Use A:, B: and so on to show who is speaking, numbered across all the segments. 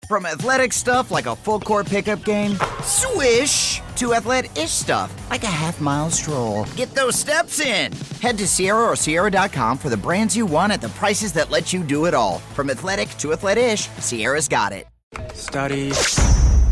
A: From athletic stuff like a full court pickup game, swish, to athlete-ish stuff like a half-mile stroll. Get those steps in. Head to Sierra or Sierra.com for the brands you want at the prices that let you do it all. From athletic to athlete-ish, Sierra's got it.
B: Study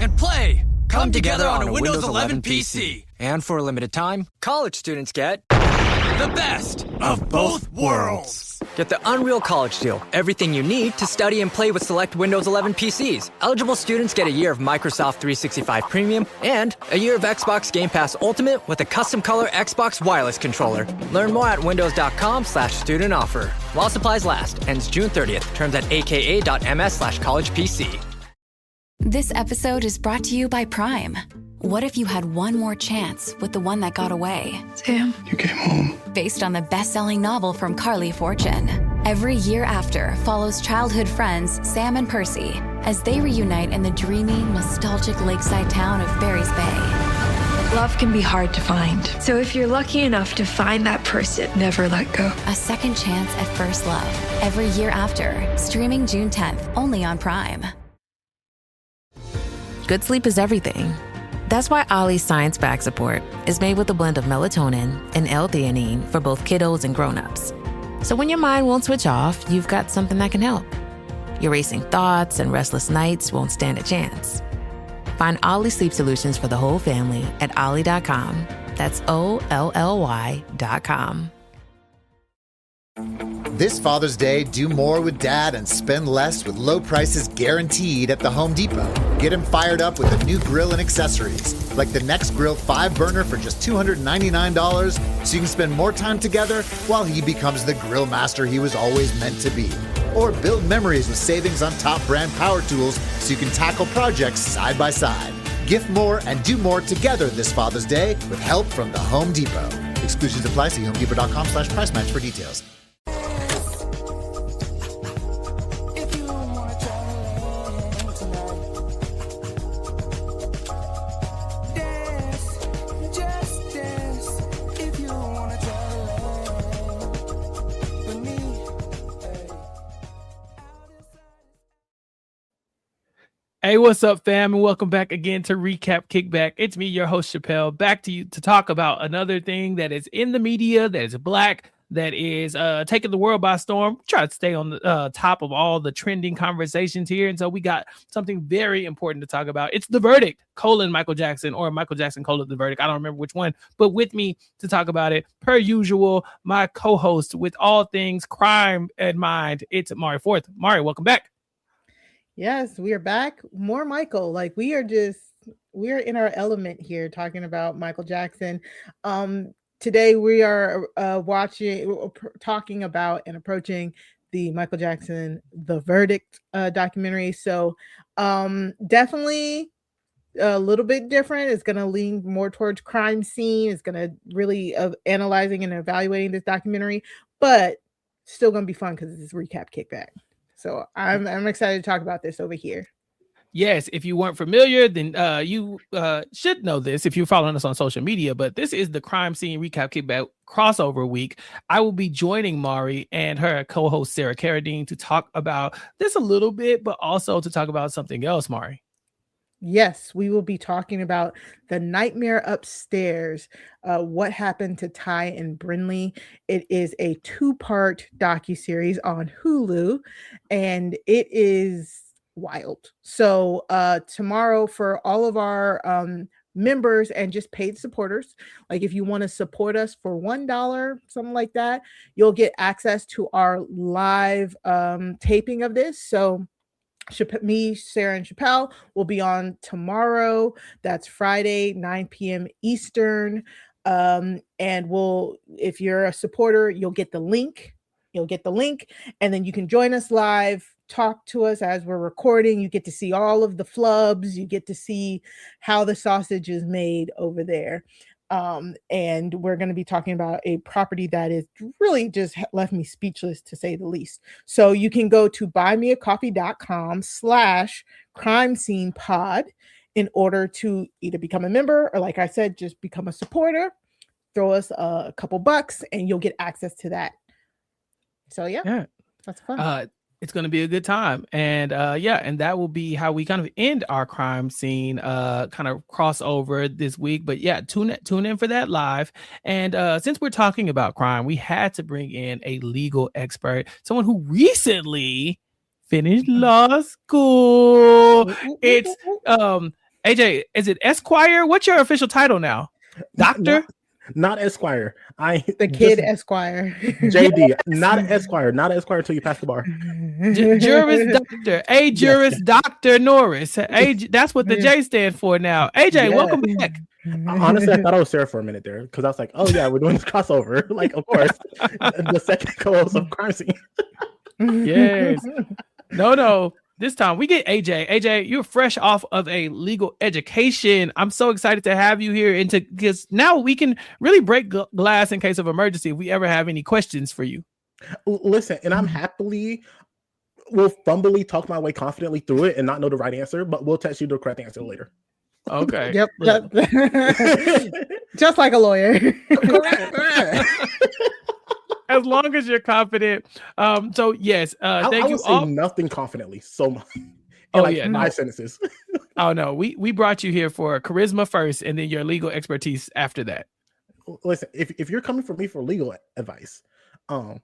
C: and play
B: come together on a Windows 11 PC. And for a limited time, college students get
C: the best of both worlds.
B: Get the Unreal College Deal. Everything you need to study and play with select Windows 11 PCs. Eligible students get a year of Microsoft 365 Premium and a year of Xbox Game Pass Ultimate with a custom color Xbox wireless controller. Learn more at windows.com/student offer. While supplies last. Ends June 30th. Terms at aka.ms/collegepc.
D: This episode is brought to you by Prime. What if you had one more chance with the one that got away?
E: Sam,
F: you came home.
D: Based on the best-selling novel from Carly Fortune. Every Year After follows childhood friends Sam and Percy as they reunite in the dreamy, nostalgic lakeside town of Barry's Bay.
E: Love can be hard to find. So if you're lucky enough to find that person, never let go.
D: A second chance at first love. Every Year After. Streaming June 10th, only on Prime.
G: Good sleep is everything. That's why Ollie's Science Bag Support is made with a blend of melatonin and L-theanine for both kiddos and grown-ups. So when your mind won't switch off, you've got something that can help. Your racing thoughts and restless nights won't stand a chance. Find Ollie sleep solutions for the whole family at ollie.com. That's OLLY.com.
H: This Father's Day, do more with Dad and spend less with low prices guaranteed at the Home Depot. Get him fired up with a new grill and accessories, like the Next Grill 5-burner for just $299, so you can spend more time together while he becomes the grill master he was always meant to be. Or build memories with savings on top brand power tools so you can tackle projects side by side. Gift more and do more together this Father's Day with help from the Home Depot. Exclusions apply. See homedepot.com/price match for details.
I: Hey, what's up, fam? And welcome back again to Recap Kickback. It's me, your host, Chappell, back to you to talk about another thing that is in the media, that is black, that is taking the world by storm. Try to stay on the top of all the trending conversations here. And so we got something very important to talk about. It's the verdict, Michael Jackson, or Michael Jackson, the verdict. I don't remember which one, but with me to talk about it, per usual, my co-host with all things crime in mind, it's Mari Forth. Mari, welcome back.
J: Yes, we are back. More Michael. Like we are in our element here talking about Michael Jackson. Today we are talking about and approaching the Michael Jackson The Verdict documentary. So definitely a little bit different. It's going to lean more towards crime scene. It's going to really analyzing and evaluating this documentary, but still going to be fun because it's Recap Kickback. So I'm excited to talk about this over here.
I: Yes, if you weren't familiar, then you should know this if you're following us on social media. But this is the Crime Scene Recap Kickback crossover week. I will be joining Mari and her co-host Sarah Carradine to talk about this a little bit, but also to talk about something else, Mari.
J: Yes, we will be talking about The Nightmare Upstairs, what happened to Ty and Brinley. It is a 2-part docuseries on Hulu, and it is wild. So tomorrow, for all of our members and just paid supporters, like if you want to support us for $1, something like that, you'll get access to our live taping of this. So me, Sarah, and Chappell will be on tomorrow. That's Friday, 9 p.m. Eastern. And if you're a supporter, you'll get the link. And then you can join us live, talk to us as we're recording. You get to see all of the flubs. You get to see how the sausage is made over there. And we're going to be talking about a property that is really just left me speechless, to say the least. So you can go to buymeacoffee.com/crime scene pod in order to either become a member or, like I said, just become a supporter. Throw us a couple bucks and you'll get access to that. So yeah. That's fun.
I: It's going to be a good time. And and that will be how we kind of end our crime scene kind of crossover this week. But yeah, tune in for that live. And since we're talking about crime, we had to bring in a legal expert, someone who recently finished law school. It's AJ, is it Esquire? What's your official title now? Doctor?
F: Not Esquire.
J: The kid Esquire.
F: JD, not Esquire. Not Esquire until you pass the bar.
I: Juris Doctor. A Juris Doctor Norris. That's what the J stands for now. AJ, welcome back.
F: Honestly, I thought I was Sarah for a minute there because I was like, oh yeah, we're doing this crossover. Like, of course, the second co-host of Crime Scene.
I: Yes. No. This time we get AJ. AJ, you're fresh off of a legal education. I'm so excited to have you here because now we can really break glass in case of emergency if we ever have any questions for you.
F: Listen, and I'm will fumbly talk my way confidently through it and not know the right answer, but we'll text you the correct answer later.
I: Okay.
J: Yep. Just like a lawyer.
I: As long as you're confident. So yes, thank you all.
F: Say nothing confidently so much. Five sentences.
I: Oh no, we brought you here for charisma first, and then your legal expertise after that.
F: Listen, if you're coming for me for legal advice, y'all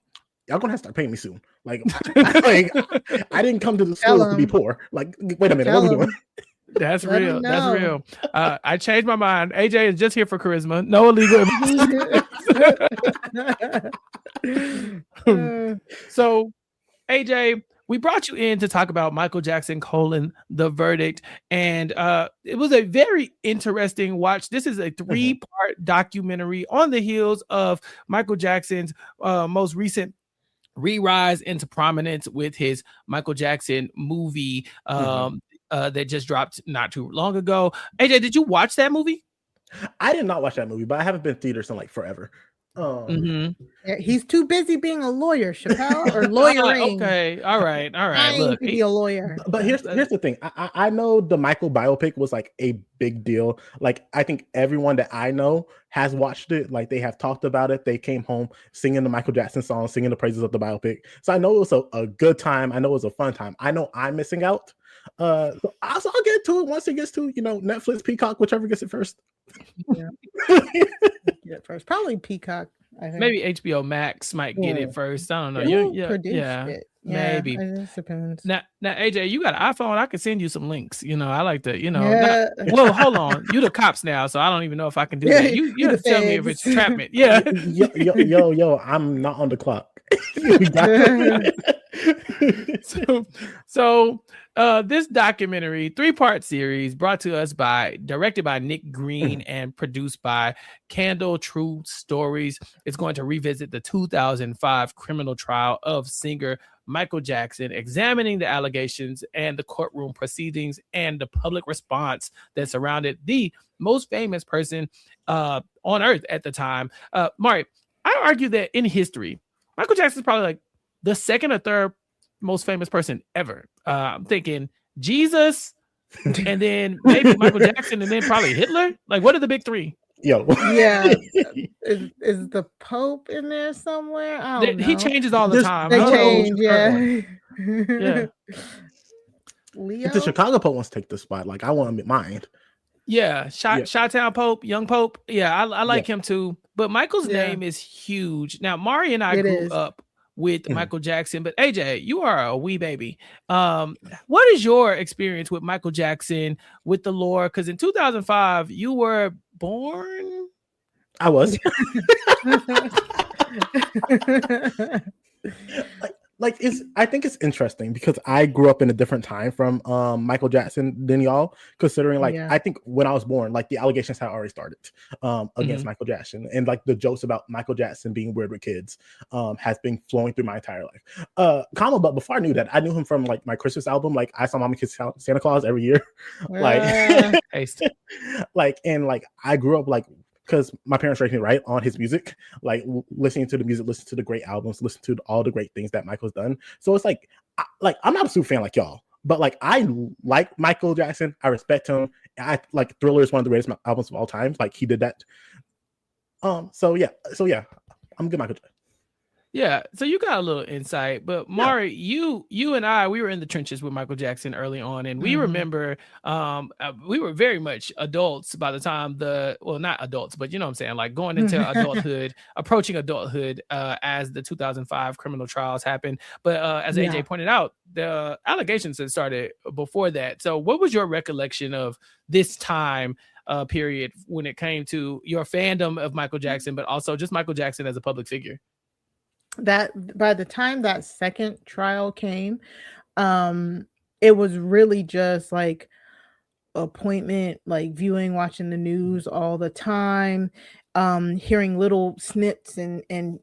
F: gonna have to start paying me soon. Like I didn't come to the school to be poor. Like, wait a minute, what are we doing?
I: That's real. That's real. I changed my mind. AJ is just here for charisma. No illegal advice. So, AJ, we brought you in to talk about Michael Jackson: The Verdict, and it was a very interesting watch. This is a 3-part documentary on the heels of Michael Jackson's most recent re-rise into prominence with his Michael Jackson movie that just dropped not too long ago. AJ, did you watch that movie?
F: I did not watch that movie, but I haven't been in theaters in like forever.
J: Yeah, he's too busy being a lawyer, Chappell, or lawyering.
I: Okay, all right.
J: Look, be a lawyer.
F: But here's the thing. I know the Michael biopic was like a big deal. Like, I think everyone that I know has watched it. Like, they have talked about it. They came home singing the Michael Jackson song, singing the praises of the biopic. So I know it was a good time. I know it was a fun time. I know I'm missing out. So I'll get to it once it gets to Netflix, Peacock, whichever gets it first.
J: Yeah. First, probably Peacock. I think.
I: Maybe HBO Max might get it first. I don't know.
J: It.
I: Maybe.
J: It depends.
I: Now, AJ, you got an iPhone. I can send you some links. I like to. Well, hold on. You the cops now, so I don't even know if I can do that. You have to tell me if it's entrapment. Yeah.
F: Yo, I'm not on the clock.
I: So this documentary 3-part series directed by Nick Green and produced by Candle True Stories. It's going to revisit the 2005 criminal trial of singer Michael Jackson, examining the allegations and the courtroom proceedings and the public response that surrounded the most famous person on earth at the time. Mari, I argue that in history, Michael Jackson is probably like the second or third most famous person ever. I'm thinking Jesus, and then maybe Michael Jackson, and then probably Hitler. Like, what are the big 3?
F: Yo,
J: yeah, is the Pope in there somewhere? I don't know.
I: He changes all the time.
J: They change, yeah.
F: Leo? If the Chicago Pope wants to take the spot, like, I want him mind.
I: Yeah, Chi-Town Pope, Young Pope. Yeah, I like him too. But Michael's name is huge. Now, Mari and I grew up with Michael Jackson, but AJ, you are a wee baby. What is your experience with Michael Jackson, with the lore? Because in 2005, you were born.
F: I was. I think it's interesting because I grew up in a different time from Michael Jackson than y'all, considering I think when I was born, like, the allegations had already started against Michael Jackson, and like the jokes about Michael Jackson being weird with kids has been flowing through my entire life. But before I knew that, I knew him from like my Christmas album, like I Saw Mama Kiss Santa Claus every year. I grew up because my parents raised me right on his music, like listening to the music, listening to the great albums, listening to all the great things that Michael's done. So it's I'm not a super fan like y'all, but like I like Michael Jackson. I respect him. I like Thriller is one of the greatest albums of all time. Like, he did that. So yeah, I'm good Michael Jackson.
I: Yeah, so you got a little insight, but Mari, you and I, we were in the trenches with Michael Jackson early on, and we remember we were very much adults by the time not adults, but you know what I'm saying, like going into adulthood, approaching adulthood as the 2005 criminal trials happened. But as AJ pointed out, the allegations had started before that. So what was your recollection of this time period when it came to your fandom of Michael Jackson, but also just Michael Jackson as a public figure?
J: That by the time that second trial came, it was really just like appointment, like viewing, watching the news all the time, hearing little snips and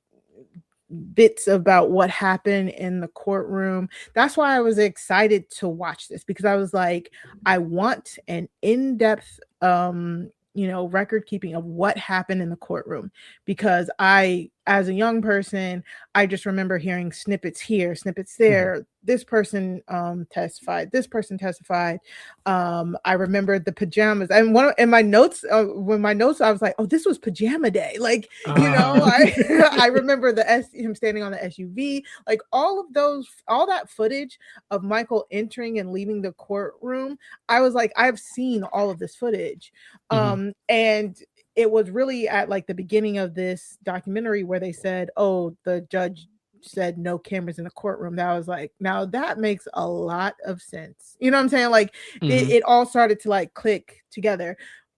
J: bits about what happened in the courtroom. That's why I was excited to watch this, because I was like, I want an in-depth record keeping of what happened in the courtroom, because I, as a young person, I just remember hearing snippets here, snippets there. This person testified. This person testified. I remember the pajamas, and in my notes, I was like, "Oh, this was pajama day." Like, I remember him standing on the SUV. Like all that footage of Michael entering and leaving the courtroom. I was like, I've seen all of this footage, and it was really at like the beginning of this documentary where they said, "Oh, the judge said no cameras in the courtroom." That was like, now that makes a lot of sense. You know what I'm saying? Like it all started to like click together.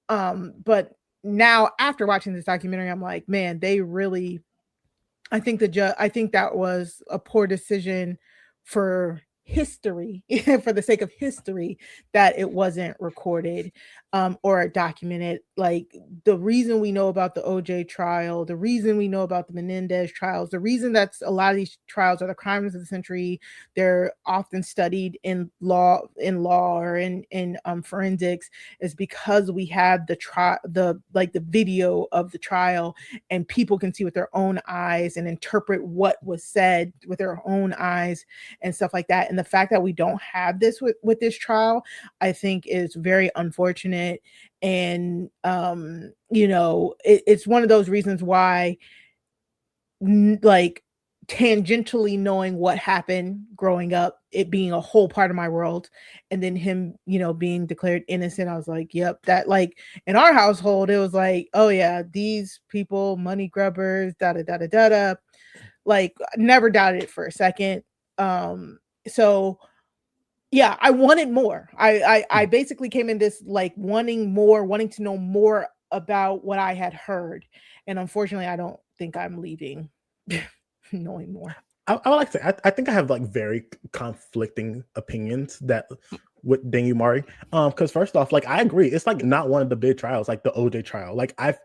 J: But now after watching this documentary, I'm like, man, I think that was a poor decision for history, for the sake of history, that it wasn't recorded or documented. Like the reason we know about the OJ trial, the reason we know about the Menendez trials, the reason that a lot of these trials are the crimes of the century, they're often studied in law or in forensics, is because we have the video of the trial, and people can see with their own eyes and interpret what was said with their own eyes and stuff like that. And the fact that we don't have this with this trial, I think is very unfortunate. And it's one of those reasons why, like, tangentially knowing what happened growing up, it being a whole part of my world, and then him being declared innocent, I was like, yep, that, like, in our household it was like, oh yeah, these people, money grubbers, da da da da da da, like, never doubted it for a second. So yeah, I wanted more. I basically came in this like wanting to know more about what I had heard. And unfortunately, I don't think I'm leaving knowing more.
F: I would like to say, I think I have like very conflicting opinions with you, Mari. Because first off, like, I agree, it's like not one of the big trials, like the OJ trial. Like I've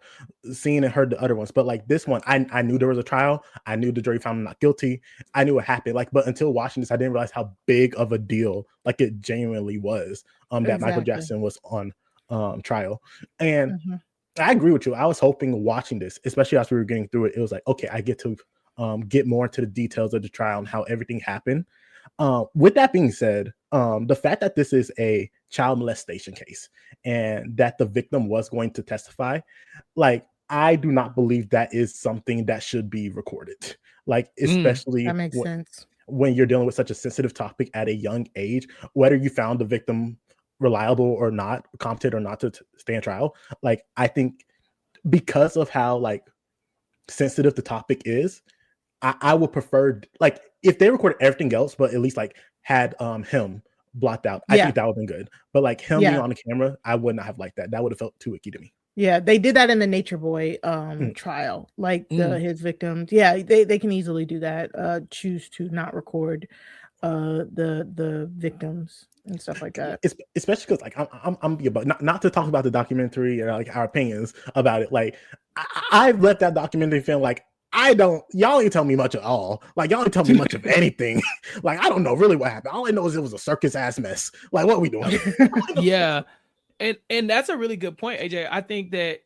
F: seen and heard the other ones, but like this one, I knew there was a trial. I knew the jury found him not guilty. I knew it happened. Like, but until watching this, I didn't realize how big of a deal like it genuinely was. That Michael Jackson was on trial. And I agree with you. I was hoping watching this, especially as we were getting through it, it was like, okay, I get to get more into the details of the trial and how everything happened. With that being said, the fact that this is a child molestation case and that the victim was going to testify, like, I do not believe that is something that should be recorded. Like, especially
J: that makes sense
F: when you're dealing with such a sensitive topic at a young age, whether you found the victim reliable or not, competent or not to stand trial. Like, I think because of how like sensitive the topic is, I would prefer, like, if they recorded everything else, but at least like had him blocked out. I think that would have been good. But like him being on the camera, I would not have liked that. That would have felt too icky to me.
J: Yeah, they did that in the Nature Boy trial. Like his victims. Yeah, they can easily do that. Choose to not record the victims and stuff like that.
F: Especially because like I'm not to talk about the documentary or like our opinions about it. Like I've let that documentary film like, y'all ain't tell me much at all. Like, y'all ain't tell me much of anything. Like, I don't know really what happened. All I know is it was a circus ass mess. Like, what are we doing?
I: Yeah. And that's a really good point, AJ. I think that,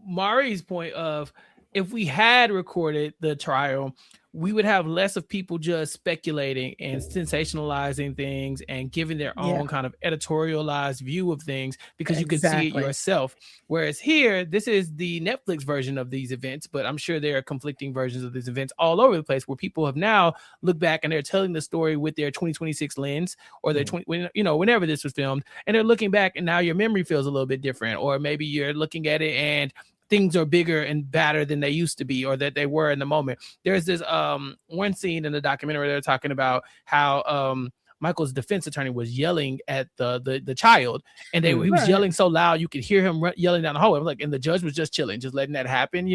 I: Mari's point of, if we had recorded the trial, we would have less of people just speculating and sensationalizing things and giving their own kind of editorialized view of things because you could see it yourself. Whereas here, this is the Netflix version of these events, but I'm sure there are conflicting versions of these events all over the place where people have now looked back and they're telling the story with their 2026 lens or their whenever this was filmed, and they're looking back and now your memory feels a little bit different, or maybe you're looking at it and things are bigger and badder than they used to be or that they were in the moment. There's this one scene in the documentary they're talking about how Michael's defense attorney was yelling at the child, and he was yelling so loud you could hear him yelling down the hallway. I'm like, and the judge was just chilling, just letting that happen,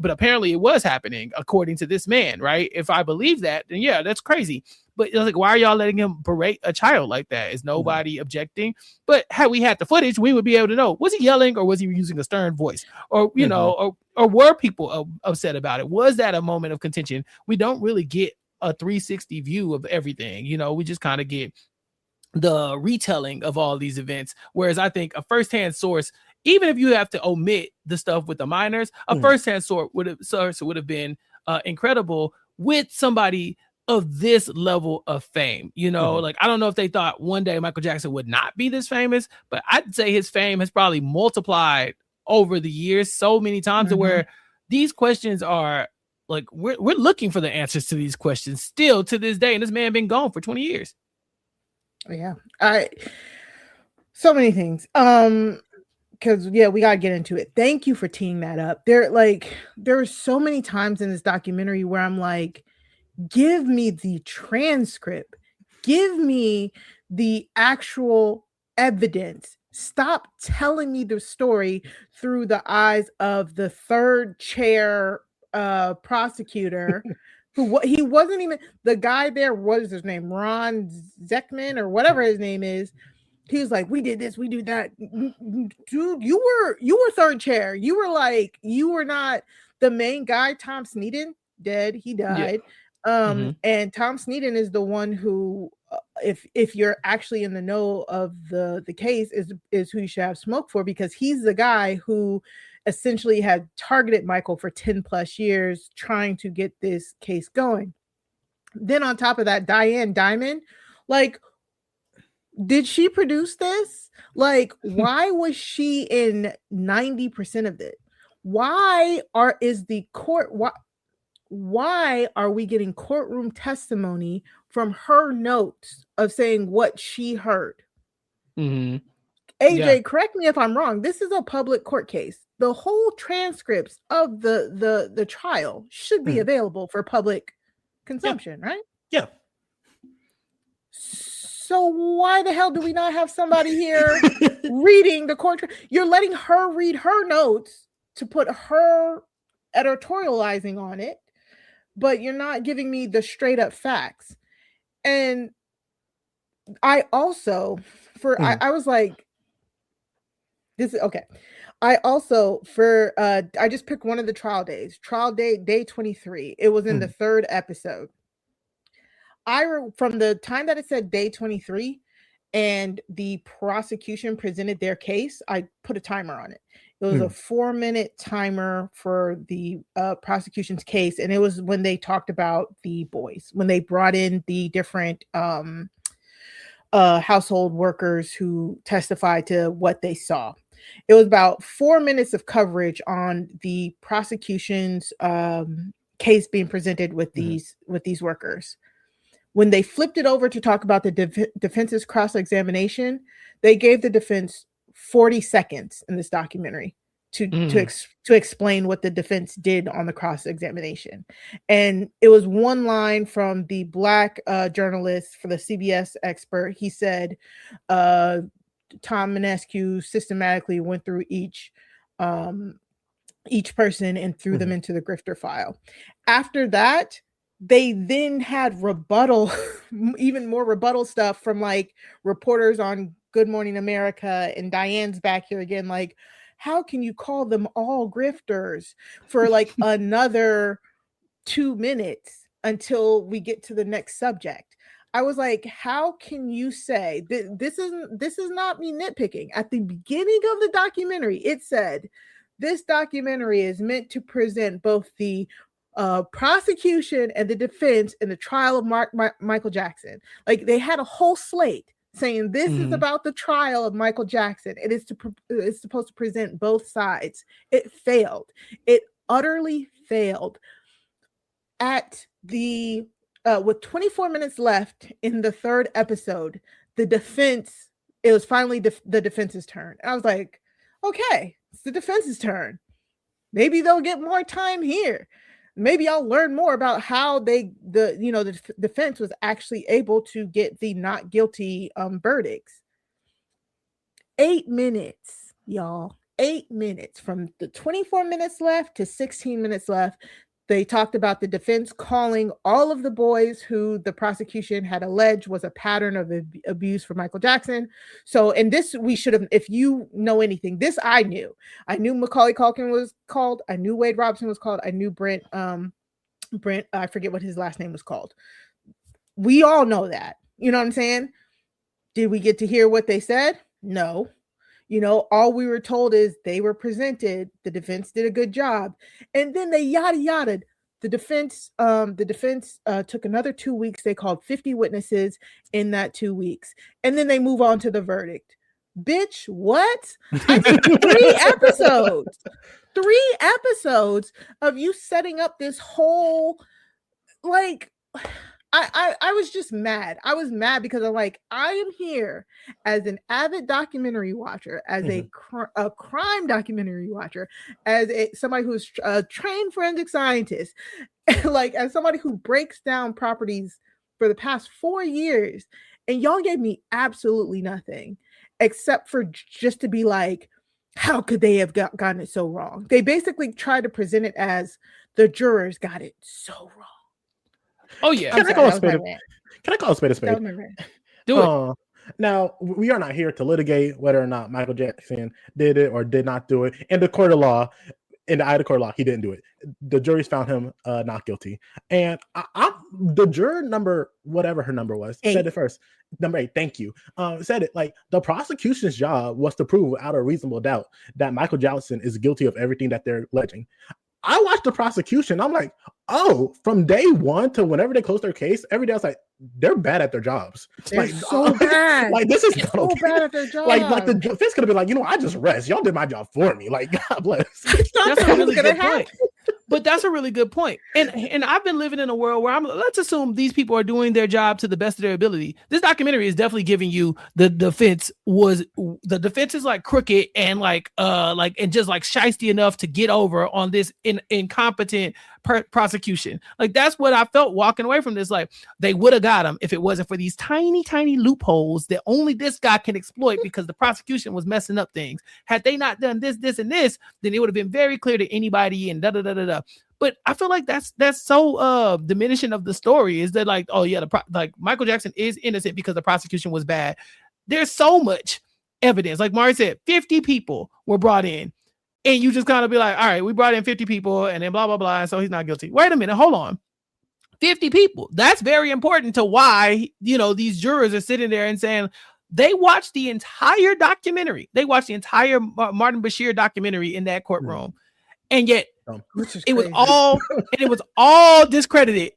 I: but apparently it was happening according to this man, right? If I believe that, then yeah, that's crazy. But like, why are y'all letting him berate a child like that? Is nobody objecting? But had we had the footage, we would be able to know, was he yelling or was he using a stern voice? Or, or were people upset about it? Was that a moment of contention? We don't really get a 360 view of everything. We just kind of get the retelling of all these events. Whereas I think a firsthand source, even if you have to omit the stuff with the minors, a firsthand source would have been incredible with somebody of this level of fame. Like, I don't know if they thought one day Michael Jackson would not be this famous, but I'd say his fame has probably multiplied over the years so many times to where these questions are like, we're looking for the answers to these questions still to this day. And this man been gone for 20 years.
J: Yeah. So many things. Because we gotta get into it. Thank you for teeing that up. There are so many times in this documentary where I'm like, give me the transcript, give me the actual evidence. Stop telling me the story through the eyes of the third chair prosecutor who he wasn't even the guy there. What is his name? Ron Zeckman or whatever his name is. He was like, we did this, we do that. Dude, you were third chair. You were not the main guy. Tom Sneeden, dead. He died. And Tom Sneeden is the one who, if you're actually in the know of the case, is who you should have smoke for, because he's the guy who essentially had targeted Michael for 10 plus years trying to get this case going. Then on top of that, Diane Diamond, like, did she produce this? Like, why was she in 90% of it? Why are we getting courtroom testimony from her notes of saying what she heard? AJ, correct me if I'm wrong. This is a public court case. The whole transcripts of the trial should be available for public consumption, right?
F: Yeah.
J: So why the hell do we not have somebody here reading the court? You're letting her read her notes to put her editorializing on it, but you're not giving me the straight up facts. And I also, I was like, this is okay. I also, I just picked one of the trial days, day 23. It was in the third episode. From the time that it said day 23 and the prosecution presented their case, I put a timer on it. It was a 4-minute timer for the prosecution's case. And it was when they talked about the boys, when they brought in the different household workers who testified to what they saw. It was about 4 minutes of coverage on the prosecution's case being presented with these workers. When they flipped it over to talk about the defense's cross-examination, they gave the defense 40 seconds in this documentary to explain what the defense did on the cross-examination. And it was one line from the Black journalist for the CBS expert. He said, Tom Minescu systematically went through each person and threw them into the grifter file. After that, they then had rebuttal, even more rebuttal stuff from like reporters on Good Morning America, and Diane's back here again. Like, how can you call them all grifters for like another 2 minutes until we get to the next subject? I was like, how can you say this is not me nitpicking? At the beginning of the documentary, it said this documentary is meant to present both the prosecution and the defense in the trial of Michael Jackson. Like they had a whole slate saying this is about the trial of Michael Jackson. It's supposed to present both sides. It failed. It utterly failed. At the with 24 minutes left in the third episode, it was finally the defense's turn. And I was like, okay, it's the defense's turn. Maybe they'll get more time here. Maybe I'll learn more about how the defense was actually able to get the not guilty verdicts. 8 minutes, y'all. 8 minutes from the 24 minutes left to 16 minutes left. They talked about the defense calling all of the boys who the prosecution had alleged was a pattern of abuse for Michael Jackson. So, and this we should have, if you know anything, this I knew. I knew Macaulay Culkin was called. I knew Wade Robson was called. I knew Brent, I forget what his last name was called. We all know that. You know what I'm saying? Did we get to hear what they said? No. All we were told is they were presented. The defense did a good job. And then they yada. The defense took another 2 weeks. They called 50 witnesses in that 2 weeks. And then they move on to the verdict. Bitch, what? I did 3 episodes. 3 episodes of you setting up this whole, like... I was just mad. I was mad because I'm like, I am here as an avid documentary watcher, as a crime documentary watcher, as somebody who's a trained forensic scientist, like as somebody who breaks down properties for the past 4 years, and y'all gave me absolutely nothing except for just to be like, how could they have gotten it so wrong? They basically tried to present it as the jurors got it so wrong.
I: Oh yeah.
F: Can I call a spade a spade?
I: Do it.
F: Now we are not here to litigate whether or not Michael Jackson did it or did not do it. In the court of law, in the eye of the court of law, he didn't do it. The juries found him not guilty. And the juror number, whatever her number was, 8. Said it first. Number 8, thank you. Said it like the prosecution's job was to prove without a reasonable doubt that Michael Jackson is guilty of everything that they're alleging. I watched the prosecution. I'm like, oh, from day one to whenever they close their case, every day I was like, they're bad at their jobs.
J: They're
F: like,
J: so bad.
F: Like this is not
J: so
F: okay.
J: bad at their job.
F: Like the defense could have been like, I just rest. Y'all did my job for me. Like, God bless.
I: That's a really good point. But that's a really good point. And I've been living in a world where let's assume these people are doing their job to the best of their ability. This documentary is definitely giving you the defense is like crooked and and just like shiesty enough to get over on this incompetent prosecution. Like that's what I felt walking away from this. Like they would have got him if it wasn't for these tiny loopholes that only this guy can exploit because the prosecution was messing up things. Had they not done this, and this, then it would have been very clear to anybody and da. But I feel like that's so diminishing of the story. Is that like, oh yeah, Michael Jackson is innocent because the prosecution was bad. There's so much evidence. Like Mari said, 50 people were brought in. And you just kind of be like, all right, we brought in 50 people and then blah, blah, blah. And so he's not guilty. Wait a minute. Hold on. 50 people. That's very important to why, these jurors are sitting there and saying they watched the entire documentary. They watched the entire Martin Bashir documentary in that courtroom. And yet it was all discredited.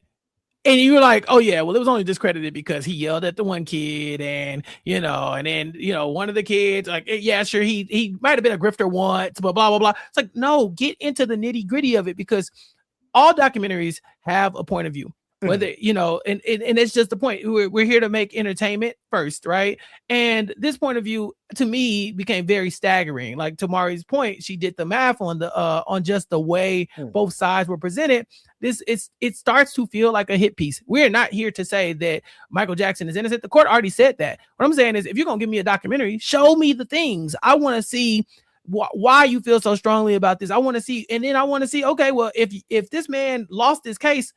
I: And you were like, oh yeah, well, it was only discredited because he yelled at the one kid and then one of the kids, like, yeah, sure, he might have been a grifter once, but blah, blah, blah. It's like, no, get into the nitty gritty of it because all documentaries have a point of view. Whether, and it's just the point. We're here to make entertainment first, right? And this point of view, to me, became very staggering. Like to Mari's point, she did the math on just the way both sides were presented. It starts to feel like a hit piece. We're not here to say that Michael Jackson is innocent. The court already said that. What I'm saying is, if you're gonna give me a documentary, show me the things. I want to see why you feel so strongly about this. I want to see, and then I want to see, okay, well, if this man lost this case.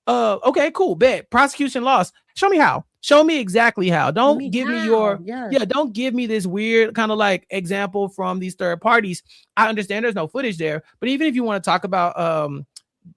I: Okay, cool. Bet prosecution lost. Show me how. Show me exactly how. Don't give me don't give me this weird kind of like example from these third parties. I understand there's no footage there, but even if you want to talk about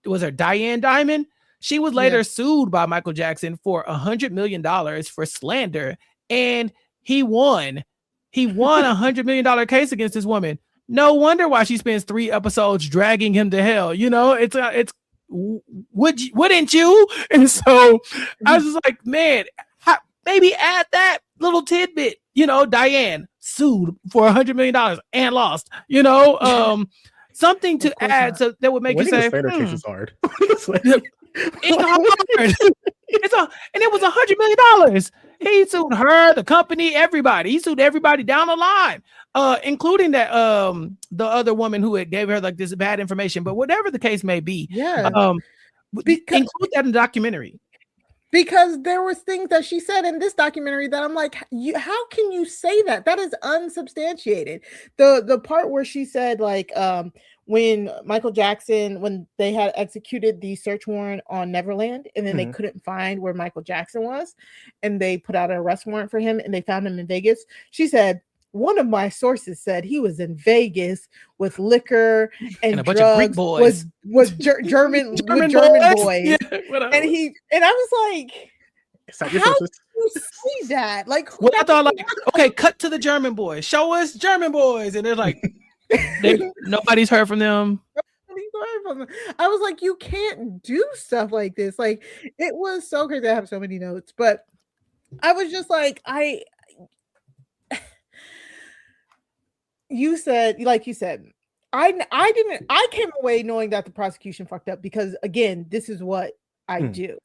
I: was her Diane Diamond? She was later sued by Michael Jackson for $100 million for slander, and he won. He won $100 million case against this woman. No wonder why she spends 3 episodes dragging him to hell. It's wouldn't you? And so I was just like, man, maybe add that little tidbit. Diane sued for $100 million and lost. Something to add so that would make you say,
F: case is hard.
I: It's hard. And it was $100 million. He sued her, the company, everybody. He sued everybody down the line, including that the other woman who had gave her like this bad information. But whatever the case may be, include that in the documentary.
J: Because there was things that she said in this documentary that I'm like, how can you say that? That is unsubstantiated. The part where she said like when Michael Jackson, when they had executed the search warrant on Neverland, and then they couldn't find where Michael Jackson was, and they put out an arrest warrant for him, and they found him in Vegas. She said, one of my sources said he was in Vegas with liquor and
I: a bunch
J: drugs,
I: of Greek boys,
J: was German boys. Yeah, and I was like, how do you see that? Like,
I: I thought, like, okay, cut to the German boys. Show us German boys, and they're like, nobody's heard from them.
J: I was like, you can't do stuff like this. Like, it was so crazy. I have so many notes, but I was just like, you said, I came away knowing that the prosecution fucked up because, again, this is what I do.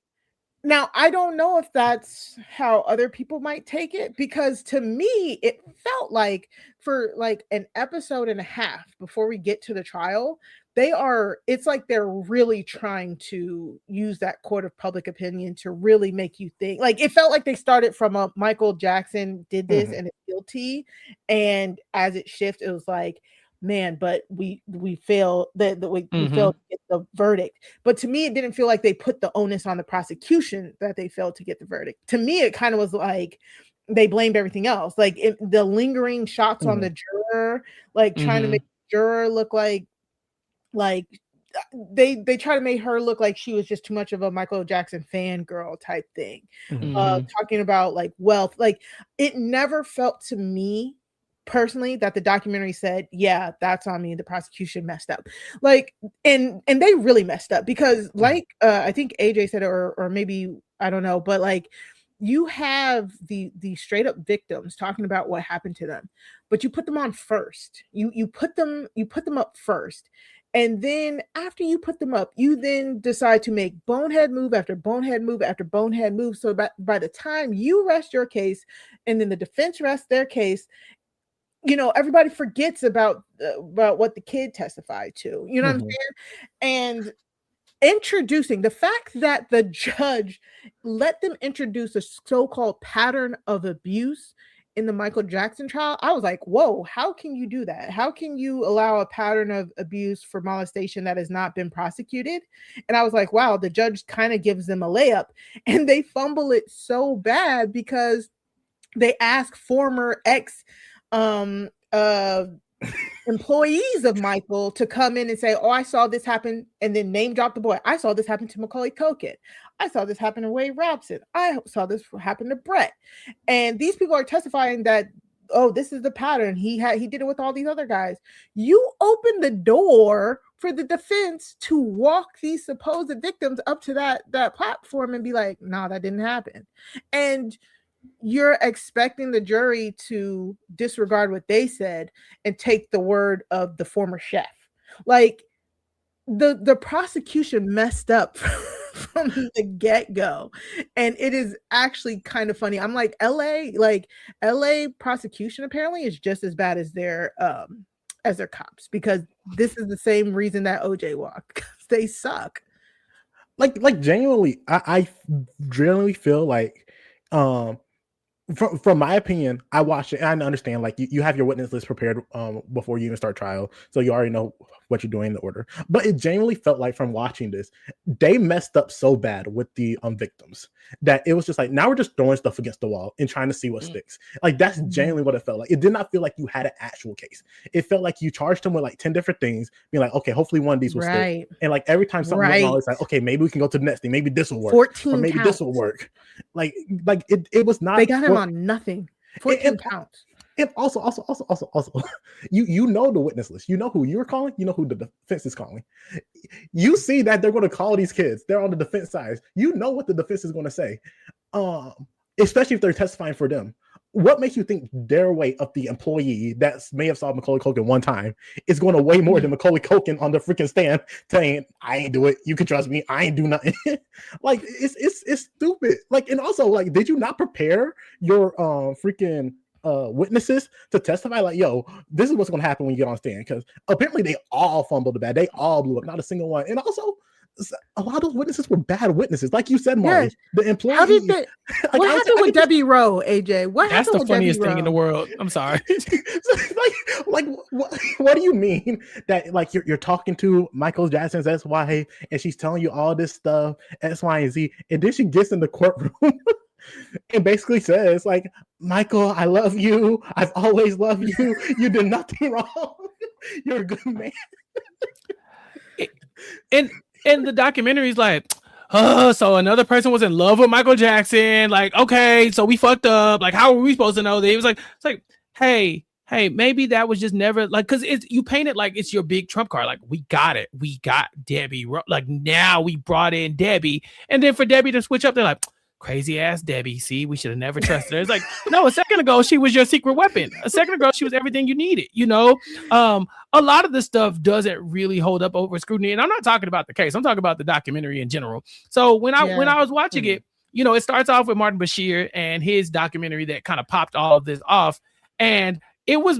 J: Now, I don't know if that's how other people might take it, because to me, it felt like for like an episode and a half before we get to the trial, it's like they're really trying to use that court of public opinion to really make you think. Like, it felt like they started from a Michael Jackson did this and it's guilty. And as it shifted, it was like, man, but we failed that we failed to get the verdict. But to me, it didn't feel like they put the onus on the prosecution that they failed to get the verdict. To me, it kind of was like they blamed everything else, like the lingering shots on the juror, like trying to make the juror look like they try to make her look like she was just too much of a Michael Jackson fangirl type thing. Talking about like wealth, like it never felt to me personally that the documentary said, yeah, that's on me, the prosecution messed up, like, and they really messed up, because like I think AJ said, or maybe I don't know, but like you have the straight up victims talking about what happened to them, but you put them on first, you put them up first, and then after you put them up, you then decide to make bonehead move after bonehead move after bonehead move, so by the time you rest your case and then the defense rests their case, everybody forgets about what the kid testified to. You know what I'm saying? And introducing the fact that the judge let them introduce a so-called pattern of abuse in the Michael Jackson trial, I was like, whoa, how can you do that? How can you allow a pattern of abuse for molestation that has not been prosecuted? And I was like, wow, the judge kind of gives them a layup, and they fumble it so bad because they ask former employees of Michael to come in and say, oh, I saw this happen, and then name drop the boy. I saw this happen to Macaulay Culkin. I saw this happen to Wade Robson. I saw this happen to Brett. And these people are testifying that, oh, this is the pattern. He did it with all these other guys. You open the door for the defense to walk these supposed victims up to that platform and be like, no, that didn't happen. And you're expecting the jury to disregard what they said and take the word of the former chef. Like the prosecution messed up from the get-go. And it is actually kind of funny. I'm like, LA prosecution apparently is just as bad as their cops, because this is the same reason that OJ walked. They suck.
F: Like genuinely, I genuinely feel like from my opinion, I watched it and I understand, like you have your witness list prepared before you even start trial, so you already know what you're doing in the order. But it genuinely felt like from watching this, they messed up so bad with the victims that it was just like, now we're just throwing stuff against the wall and trying to see what sticks. Like that's genuinely what it felt like. It did not feel like you had an actual case. It felt like you charged them with like 10 different things, being like, okay, hopefully one of these will stick. And like every time something went wrong, it's like, okay, maybe we can go to the next thing. Maybe this will work.
J: 14
F: or maybe
J: counts.
F: This will work. Like it was not.
J: They got him on nothing. 14 counts.
F: And also, you know the witness list. You know who you're calling. You know who the defense is calling. You see that they're going to call these kids. They're on the defense side. You know what the defense is going to say, especially if they're testifying for them. What makes you think their weight of the employee that may have saw Macaulay Culkin one time is going to weigh more than Macaulay Culkin on the freaking stand saying, "I ain't do it. You can trust me. I ain't do nothing." Like it's stupid. Like, and also, like, did you not prepare your freaking witnesses to testify? Like, yo, this is what's going to happen when you get on stand, because apparently they all fumbled the bag. They all blew up. Not a single one. And also, a lot of those witnesses were bad witnesses, like you said, Mari.
J: Yes.
F: The employee.
J: How did they, what happened with Debbie Rowe, AJ? What
I: That's
J: happened
I: the
J: with
I: funniest
J: Debbie
I: thing in the world. I'm sorry.
F: like what do you mean that, like, you're talking to Michael Jackson's ex-wife and she's telling you all this stuff, X, Y, and Z, and then she gets in the courtroom and basically says, like, "Michael, I love you. I've always loved you. You did nothing wrong. You're a good man."
I: And the documentary is like, oh, so another person was in love with Michael Jackson. Like, okay, so we fucked up. Like, how were we supposed to know that? He was like, it's like, hey, maybe that was just never, like, because you paint it like it's your big trump card. Like, we got it. We got Debbie. Like, now we brought in Debbie. And then for Debbie to switch up, they're like, crazy ass Debbie. See, we should have never trusted her. It's like, no, a second ago, she was your secret weapon. A second ago, she was everything you needed. You know, a lot of this stuff doesn't really hold up over scrutiny. And I'm not talking about the case. I'm talking about the documentary in general. So when I was watching it, you know, it starts off with Martin Bashir and his documentary that kind of popped all of this off. And it was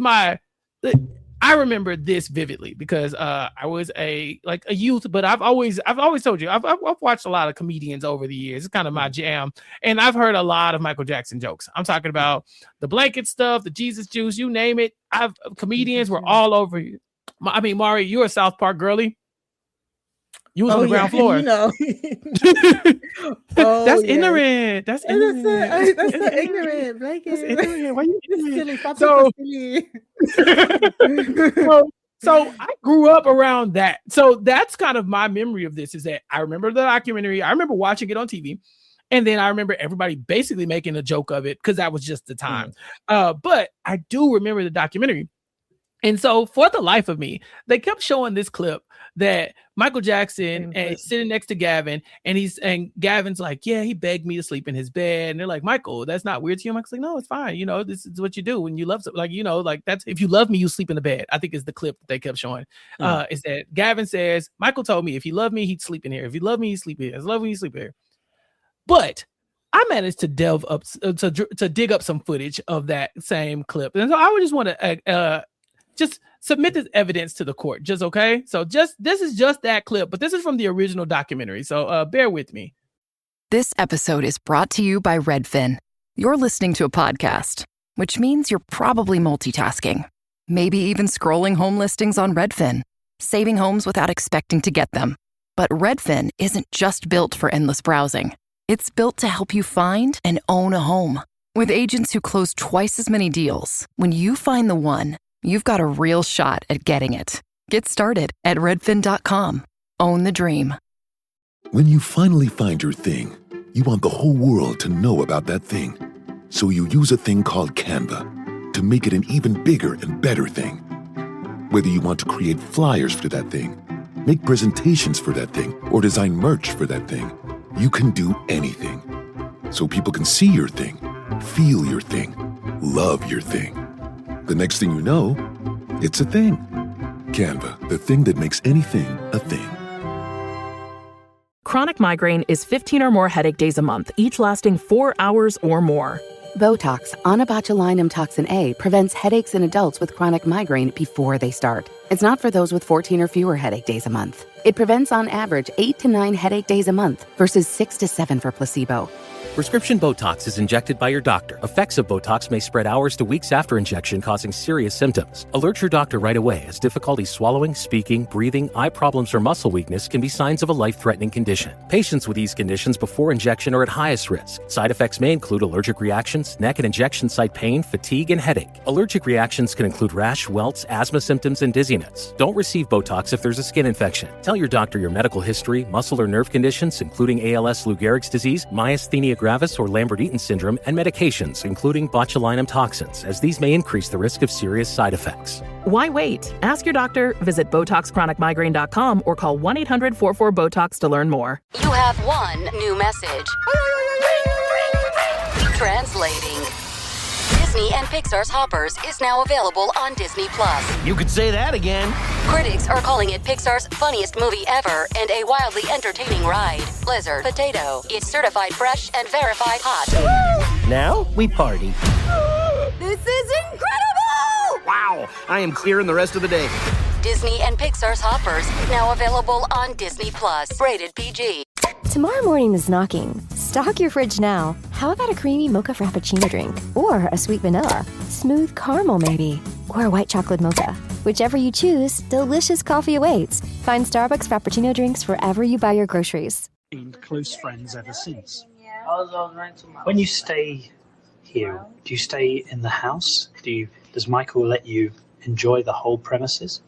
I: I remember this vividly because I was a youth, but I've always told you I've watched a lot of comedians over the years. It's kind of my jam, and I've heard a lot of Michael Jackson jokes. I'm talking about the blanket stuff, the Jesus juice, you name it. Comedians were all over you. I mean, Mari, you're a South Park girly. You was on the ground floor.
J: You know.
I: That's ignorant. That's ignorant.
J: That's the ignorant. Blanket.
I: That's ignorant. Why you
J: silly? Stop silly.
I: So I grew up around that. So that's kind of my memory of this, is that I remember the documentary. I remember watching it on TV. And then I remember everybody basically making a joke of it because that was just the time. But I do remember the documentary. And so for the life of me, they kept showing this clip that Michael Jackson is sitting next to Gavin, and Gavin's like, yeah, he begged me to sleep in his bed. And they're like, Michael, that's not weird to you. Michael's like, no, it's fine. You know, this is what you do when you love something. Like, you know, like, that's, if you love me, you sleep in the bed. I think is the clip that they kept showing. Is that Gavin says, Michael told me if he loved me, he'd sleep in here. If he loved me, he'd sleep in here. If he loved me, he'd sleep in here. But I managed to delve up, to dig up some footage of that same clip. And so I would just want to just submit this evidence to the court. Just okay. So this is just that clip, but this is from the original documentary. So bear with me.
K: This episode is brought to you by Redfin. You're listening to a podcast, which means you're probably multitasking. Maybe even scrolling home listings on Redfin, saving homes without expecting to get them. But Redfin isn't just built for endless browsing. It's built to help you find and own a home. With agents who close twice as many deals, when you find the one, you've got a real shot at getting it. Get started at redfin.com. Own the dream.
L: When you finally find your thing, you want the whole world to know about that thing. So you use a thing called Canva to make it an even bigger and better thing. Whether you want to create flyers for that thing, make presentations for that thing, or design merch for that thing, you can do anything. So people can see your thing, feel your thing, love your thing. The next thing you know, it's a thing. Canva, the thing that makes anything a thing.
M: Chronic migraine is 15 or more headache days a month, each lasting 4 hours or more.
N: Botox, onabotulinum toxin A, prevents headaches in adults with chronic migraine before they start. It's not for those with 14 or fewer headache days a month. It prevents on average 8 to 9 headache days a month versus 6 to 7 for placebo.
O: Prescription Botox is injected by your doctor. Effects of Botox may spread hours to weeks after injection, causing serious symptoms. Alert your doctor right away, as difficulty swallowing, speaking, breathing, eye problems, or muscle weakness can be signs of a life-threatening condition. Patients with these conditions before injection are at highest risk. Side effects may include allergic reactions, neck and injection site pain, fatigue, and headache. Allergic reactions can include rash, welts, asthma symptoms, and dizziness. Don't receive Botox if there's a skin infection. Tell your doctor your medical history, muscle or nerve conditions, including ALS, Lou Gehrig's disease, myasthenia gravis or Lambert-Eaton syndrome, and medications, including botulinum toxins, as these may increase the risk of serious side effects.
M: Why wait? Ask your doctor, visit BotoxChronicMigraine.com, or call 1-800-44-BOTOX to learn more.
P: You have one new message. Translating. Disney and Pixar's Hoppers is now available on Disney+.
C: You could say that again.
P: Critics are calling it Pixar's funniest movie ever and a wildly entertaining ride. Blizzard Potato. It's certified fresh and verified hot.
C: Now we party.
P: This is incredible!
C: Wow, I am clearing the rest of the day.
P: Disney and Pixar's Hoppers, now available on Disney+. Rated PG.
Q: Tomorrow morning is knocking. Stock your fridge now. How about a creamy mocha frappuccino drink? Or a sweet vanilla? Smooth caramel maybe? Or a white chocolate mocha? Whichever you choose, delicious coffee awaits. Find Starbucks Frappuccino drinks wherever you buy your groceries.
R: Been close friends ever since. When you stay here, do you stay in the house? Does Michael let you enjoy the whole premises?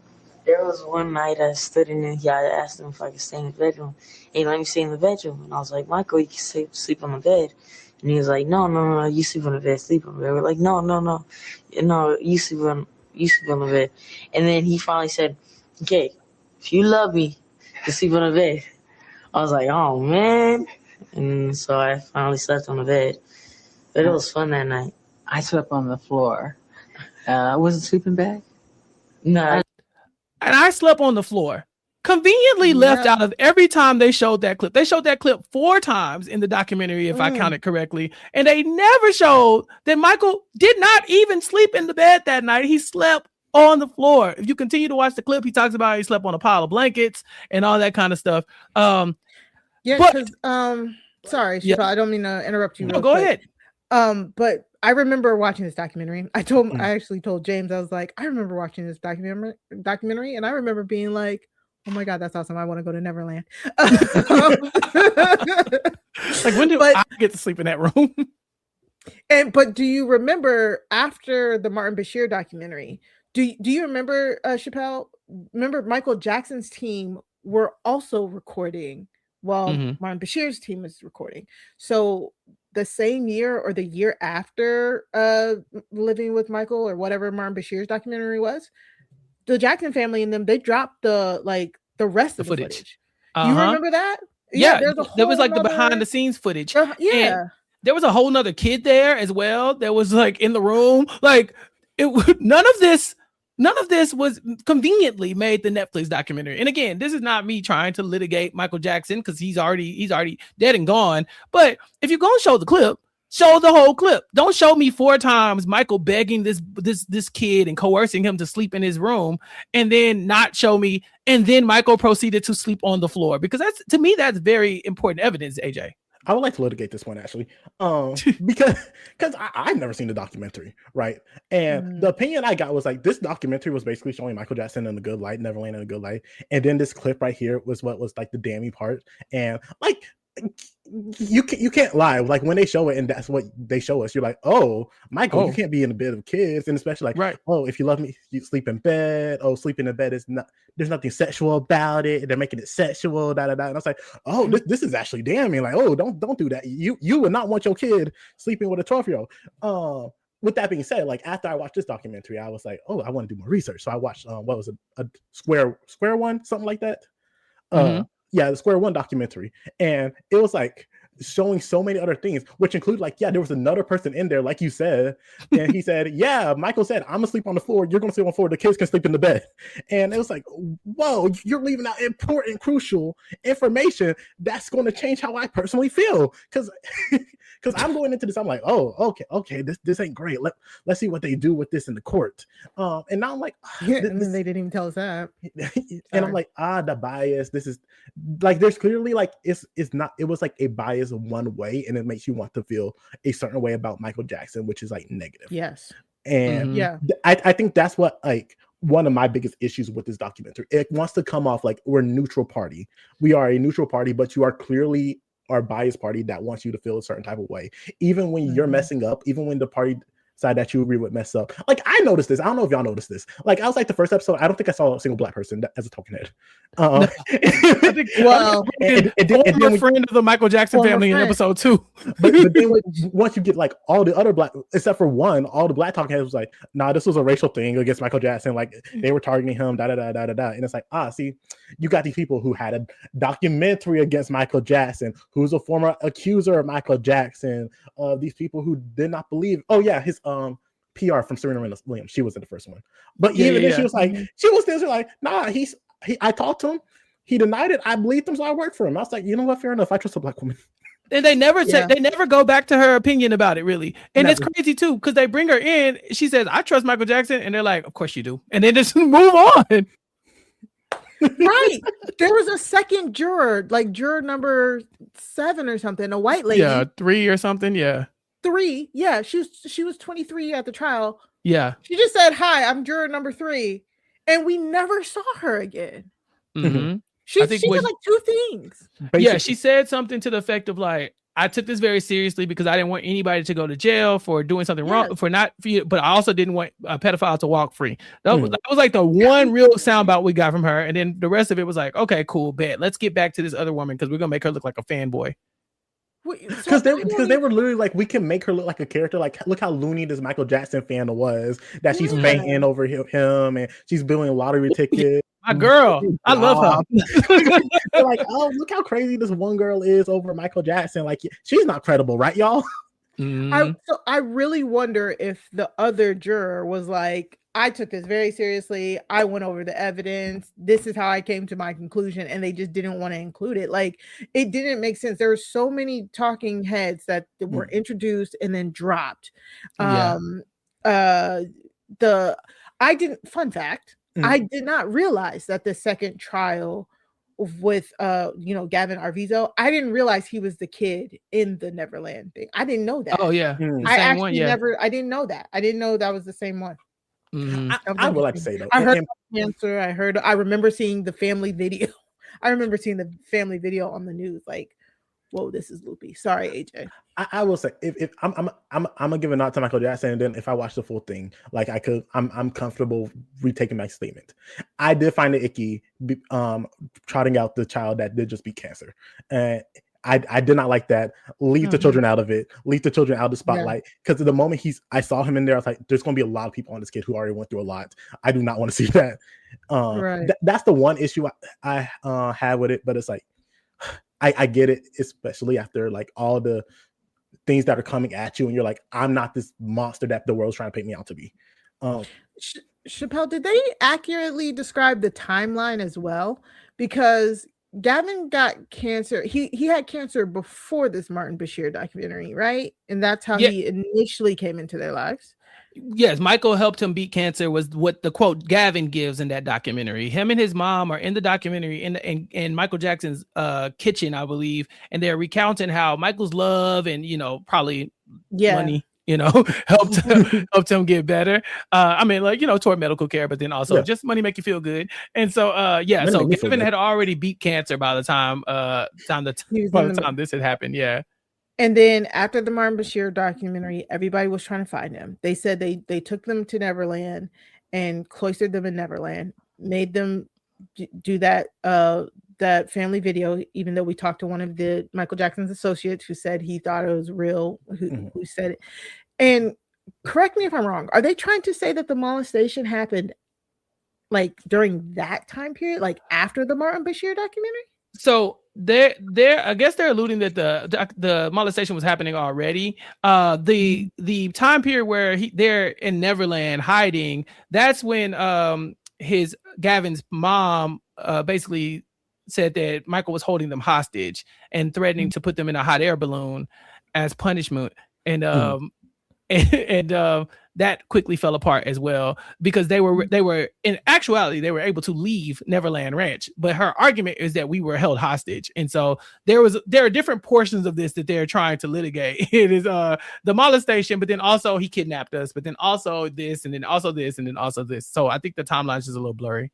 S: There was one night I stood in the I asked him if I could stay in the bedroom. He let me stay in the bedroom. And I was like, Michael, you can sleep on the bed. And he was like, no, you sleep on the bed, sleep on the bed. We're like, no, you sleep on the bed. And then he finally said, okay, if you love me, you sleep on the bed. I was like, oh, man. And so I finally slept on the bed. But it was fun that night.
T: I slept on the floor. Was it sleeping bag?
S: No.
I: And I slept on the floor. Conveniently left out of every time they showed that clip. They showed that clip 4 times in the documentary, if I counted correctly. And they never showed that Michael did not even sleep in the bed that night. He slept on the floor. If you continue to watch the clip, he talks about he slept on a pile of blankets and all that kind of stuff.
J: Sorry, Chappell, I don't mean to interrupt you.
I: No, go ahead.
J: But I remember watching this documentary. I actually told James, I was like, I remember watching this documentary, and I remember being like, oh my God, that's awesome. I want to go to Neverland.
I: Like, when do I get to sleep in that room?
J: But do you remember after the Martin Bashir documentary, do you remember, Chappell? Remember Michael Jackson's team were also recording while Martin Bashir's team was recording. So the same year or the year after Living with Michael or whatever Martin Bashir's documentary was, the Jackson family and them, they dropped the rest of the footage. You remember that?
I: Yeah, there was like the behind the scenes footage. And there was a whole nother kid there as well. That was like in the room. Like none of this was conveniently made the Netflix documentary. And again, this is not me trying to litigate Michael Jackson because he's already dead and gone. But if you're gonna show the clip, show the whole clip. Don't show me 4 times Michael begging this kid and coercing him to sleep in his room, and then not show me. And then Michael proceeded to sleep on the floor, because to me that's very important evidence. AJ,
F: I would like to litigate this one actually, because I've never seen the documentary, right? And the opinion I got was like, this documentary was basically showing Michael Jackson in a good light, Neverland in a good light, and then this clip right here was what was like the damning part. And like, you can't lie, like when they show it and that's what they show us, you're like, oh, Michael, you can't be in a bed of kids, and especially like, right, oh, if you love me, you sleep in bed. Oh, sleeping in bed is not, there's nothing sexual about it. They're making it sexual, da da da. And I was like, oh, this is actually damning. Like, oh, don't do that. You would not want your kid sleeping with a 12-year-old. With that being said, like after I watched this documentary, I was like, oh, I want to do more research. So I watched what was it, a Square One, something like that. Yeah, the Square One documentary. And it was like showing so many other things, which include like, yeah, there was another person in there, like you said. And he said, yeah, Michael said, I'm gonna sleep on the floor. You're gonna sleep on the floor. The kids can sleep in the bed. And it was like, whoa, you're leaving out important, crucial information that's going to change how I personally feel. Because I'm going into this, I'm like, oh, okay, this ain't great. Let's see what they do with this in the court. And now I'm like,
J: and then they didn't even tell us that.
F: And I'm like, the bias. This is like, there's clearly like it was like a bias one way, and it makes you want to feel a certain way about Michael Jackson, which is like negative.
J: Yes.
F: And I think that's what like one of my biggest issues with this documentary. It wants to come off like we're a neutral party. We are a neutral party, but you are clearly our biased party that wants you to feel a certain type of way. Even when you're messing up, even when the party side that you agree would mess up. Like, I noticed this. I don't know if y'all noticed this. Like, I was like the first episode. I don't think I saw a single black person as a talking head.
I: I think former friend of the Michael Jackson family in episode 2.
F: but then once you get like all the other black, except for one, all the black talking heads was like, nah, this was a racial thing against Michael Jackson. Like, they were targeting him, da da da da da da. And it's like, see, you got these people who had a documentary against Michael Jackson, who's a former accuser of Michael Jackson. These people who did not believe. Oh yeah, his PR from Serena Williams. She was in the first one, but then she was like, nah, I talked to him. He denied it. I believed him, so I worked for him. I was like, you know what? Fair enough. I trust a black woman.
I: And they never they never go back to her opinion about it, really. And it's crazy too, because they bring her in. She says, I trust Michael Jackson. And they're like, of course you do. And then just move on.
J: Right. There was a second juror, like juror number 7 or something, a white lady.
I: Yeah, 3 or something. Yeah.
J: 3. Yeah. She was 23 at the trial.
I: Yeah.
J: She just said, hi, I'm juror number 3. And we never saw her again.
I: Mm-hmm.
J: She did like 2 things.
I: Basically. Yeah, she said something to the effect of like, I took this very seriously because I didn't want anybody to go to jail for doing something wrong, but I also didn't want a pedophile to walk free. That was like the one real soundbite we got from her. And then the rest of it was like, okay, cool, bet. Let's get back to this other woman because we're going to make her look like a fanboy.
F: Because they were literally like, we can make her look like a character. Like, look how loony this Michael Jackson fan was, that she's fainting over him and she's billing lottery tickets.
I: My girl, I love her.
F: They're like, oh, look how crazy this one girl is over Michael Jackson. Like, she's not credible, right, y'all?
J: So I really wonder if the other juror was like, I took this very seriously. I went over the evidence. This is how I came to my conclusion. And they just didn't want to include it. Like, it didn't make sense. There were so many talking heads that were introduced and then dropped. Fun fact, I did not realize that the second trial with Gavin Arvizo, I didn't realize he was the kid in the Neverland thing. I didn't know that.
I: Oh yeah.
J: I didn't know that. I didn't know that was the same one.
F: Mm-hmm. I would like to say though,
J: I heard cancer. I remember seeing the family video. I remember seeing the family video on the news. Like, whoa, this is loopy. Sorry, AJ.
F: I will say, if I'm gonna give a nod to Michael Jackson, and then if I watch the full thing, like I'm comfortable retaking my statement. I did find it icky, trotting out the child that did just beat cancer, and I did not like that. Leave the children out of it. Leave the children out of the spotlight. Because the moment I saw him in there, I was like, there's going to be a lot of people on this kid who already went through a lot. I do not want to see that. That's the one issue I have with it. But it's like, I get it, especially after like all the things that are coming at you, and you're like, I'm not this monster that the world's trying to paint me out to be.
J: Chappell, did they accurately describe the timeline as well? Because Gavin got cancer. He had cancer before this Martin Bashir documentary, right? And that's how he initially came into their lives.
I: Yes, Michael helped him beat cancer was what the quote Gavin gives in that documentary. Him and his mom are in the documentary in Michael Jackson's kitchen, I believe, and they're recounting how Michael's love and probably money helped him get better. I mean, like, toward medical care, but then also just money make you feel good. And so so Gavin had already beat cancer by the time this had happened. Yeah.
J: And then after the Martin Bashir documentary, everybody was trying to find him. They said they took them to Neverland and cloistered them in Neverland, made them do that that family video, even though we talked to one of the Michael Jackson's associates who said he thought it was real, who said it. And correct me if I'm wrong, are they trying to say that the molestation happened like during that time period, like after the Martin Bashir documentary?
I: So they're I guess they're alluding that the molestation was happening already. The time period where they're in Neverland hiding, that's when Gavin's mom basically said that Michael was holding them hostage and threatening to put them in a hot air balloon as punishment. And that quickly fell apart as well, because they were in actuality, they were able to leave Neverland Ranch. But her argument is that we were held hostage. And so there are different portions of this that they're trying to litigate. It is the molestation, but then also he kidnapped us, but then also this, and then also this, and then also this. So I think the timeline is just a little blurry.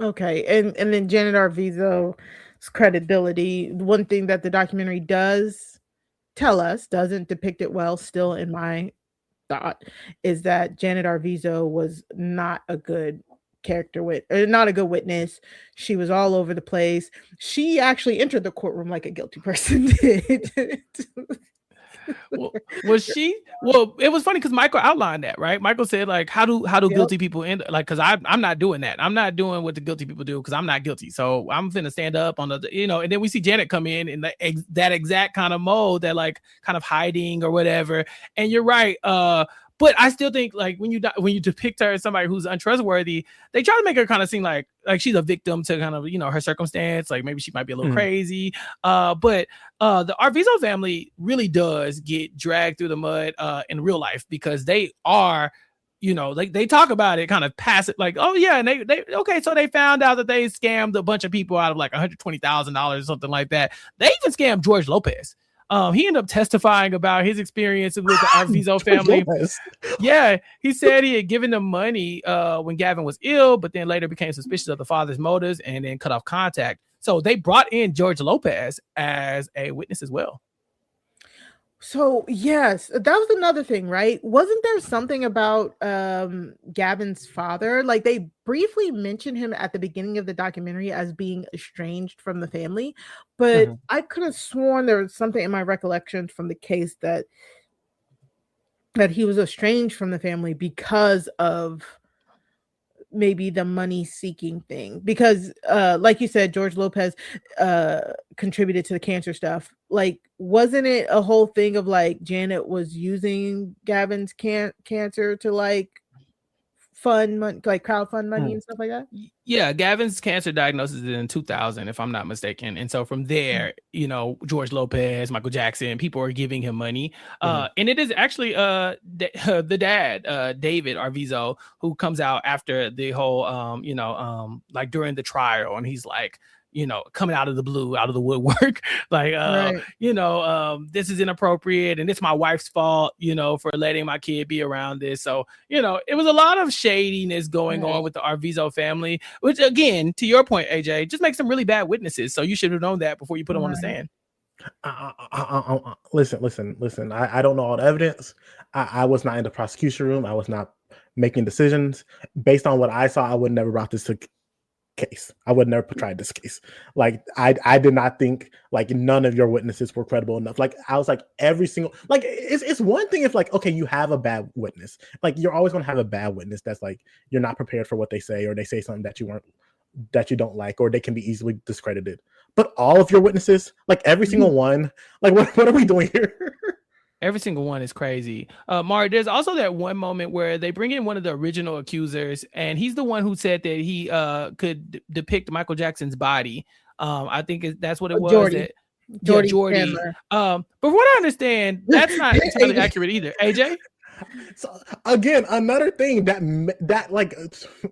J: Okay. And then Janet Arvizo's credibility, one thing that the documentary does tell us, doesn't depict it well still in my thought is that Janet Arvizo was not a good not a good witness. She was all over the place. She actually entered the courtroom like a guilty person did.
I: Was she? Well, it was funny because Michael outlined that, right? Michael said, like, how do guilty people end? Like, because I'm not doing that. I'm not doing what the guilty people do because I'm not guilty. So I'm finna stand up on the, and then we see Janet come in that exact kind of mode, that like kind of hiding or whatever. And you're right. But I still think, like, when you depict her as somebody who's untrustworthy, they try to make her kind of seem like she's a victim to kind of, her circumstance. Like maybe she might be a little crazy. But the Arvizo family really does get dragged through the mud in real life, because they are, they talk about it kind of passive, like, oh yeah, and they okay, so they found out that they scammed a bunch of people out of like $120,000 or something like that. They even scammed George Lopez. He ended up testifying about his experiences with the Arvizo family. Yeah, he said he had given them money when Gavin was ill, but then later became suspicious of the father's motives and then cut off contact. So they brought in George Lopez as a witness as well.
J: So yes, that was another thing, right? Wasn't there something about Gavin's father? Like they briefly mentioned him at the beginning of the documentary as being estranged from the family, but I could have sworn there was something in my recollection from the case that he was estranged from the family because of maybe the money seeking thing, because like you said, George Lopez contributed to the cancer stuff. Like, wasn't it a whole thing of like Janet was using Gavin's cancer to like fund money, like crowdfund money and stuff like that?
I: Yeah, Gavin's cancer diagnosis is in 2000, if I'm not mistaken. And so from there, George Lopez, Michael Jackson, people are giving him money. And it is actually the dad, David Arvizo, who comes out after the whole, like during the trial, and he's like, coming out of the blue, out of the woodwork, like, this is inappropriate and it's my wife's fault, for letting my kid be around this. So, it was a lot of shadiness going on with the Arvizo family, which again, to your point, AJ, just makes them really bad witnesses. So you should have known that before you put them on the stand.
F: Listen. I don't know all the evidence. I was not in the prosecution room. I was not making decisions. Based on what I saw, I would never brought this to case. I would never tried this case. Like I did not think like none of your witnesses were credible enough. Like I was like every single, like it's one thing if like, okay, you have a bad witness. Like you're always going to have a bad witness that's like you're not prepared for what they say, or they say something that you don't like, or they can be easily discredited. But all of your witnesses, like every single one, like what are we doing here?
I: Every single one is crazy. Mari, there's also that one moment where they bring in one of the original accusers, and he's the one who said that he could depict Michael Jackson's body. I think that's what it was.
J: Jordy.
I: But from what I understand, that's not entirely accurate either. AJ?
F: So again, another thing that like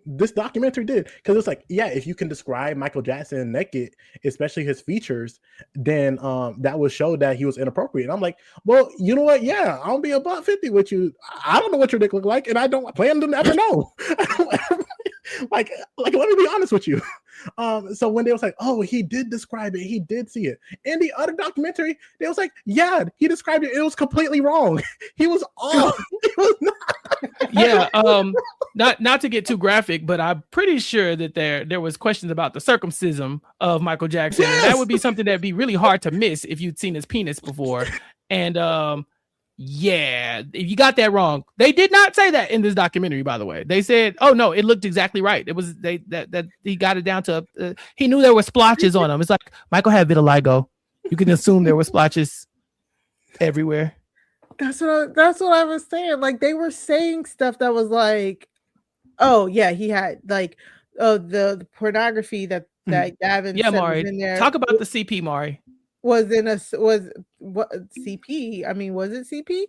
F: this documentary did, because it's like, yeah, if you can describe Michael Jackson naked, especially his features, then that would show that he was inappropriate. And I'm like, well, you know what? Yeah, I'll be about 50 with you. I don't know what your dick look like, and I don't plan to ever know. like let me be honest with you. So when they was like, oh, he did describe it, he did see it. In the other documentary, they was like, yeah, he described it. It was completely wrong. He was off. It was not.
I: Yeah. Not to get too graphic, but I'm pretty sure that there was questions about the circumcision of Michael Jackson. Yes! And that would be something that'd be really hard to miss if you'd seen his penis before. And yeah, if you got that wrong, they did not say that in this documentary, by the way. They said, oh no, it looked exactly right. It was that he got it down to he knew there were splotches on him. It's like Michael had vitiligo. You can assume there were splotches everywhere.
J: That's what I was saying. Like they were saying stuff that was like, oh yeah, he had like the pornography that Gavin said
I: Mari,
J: was in there.
I: Talk about the CP, Mari.
J: Was what CP? I mean, was it CP?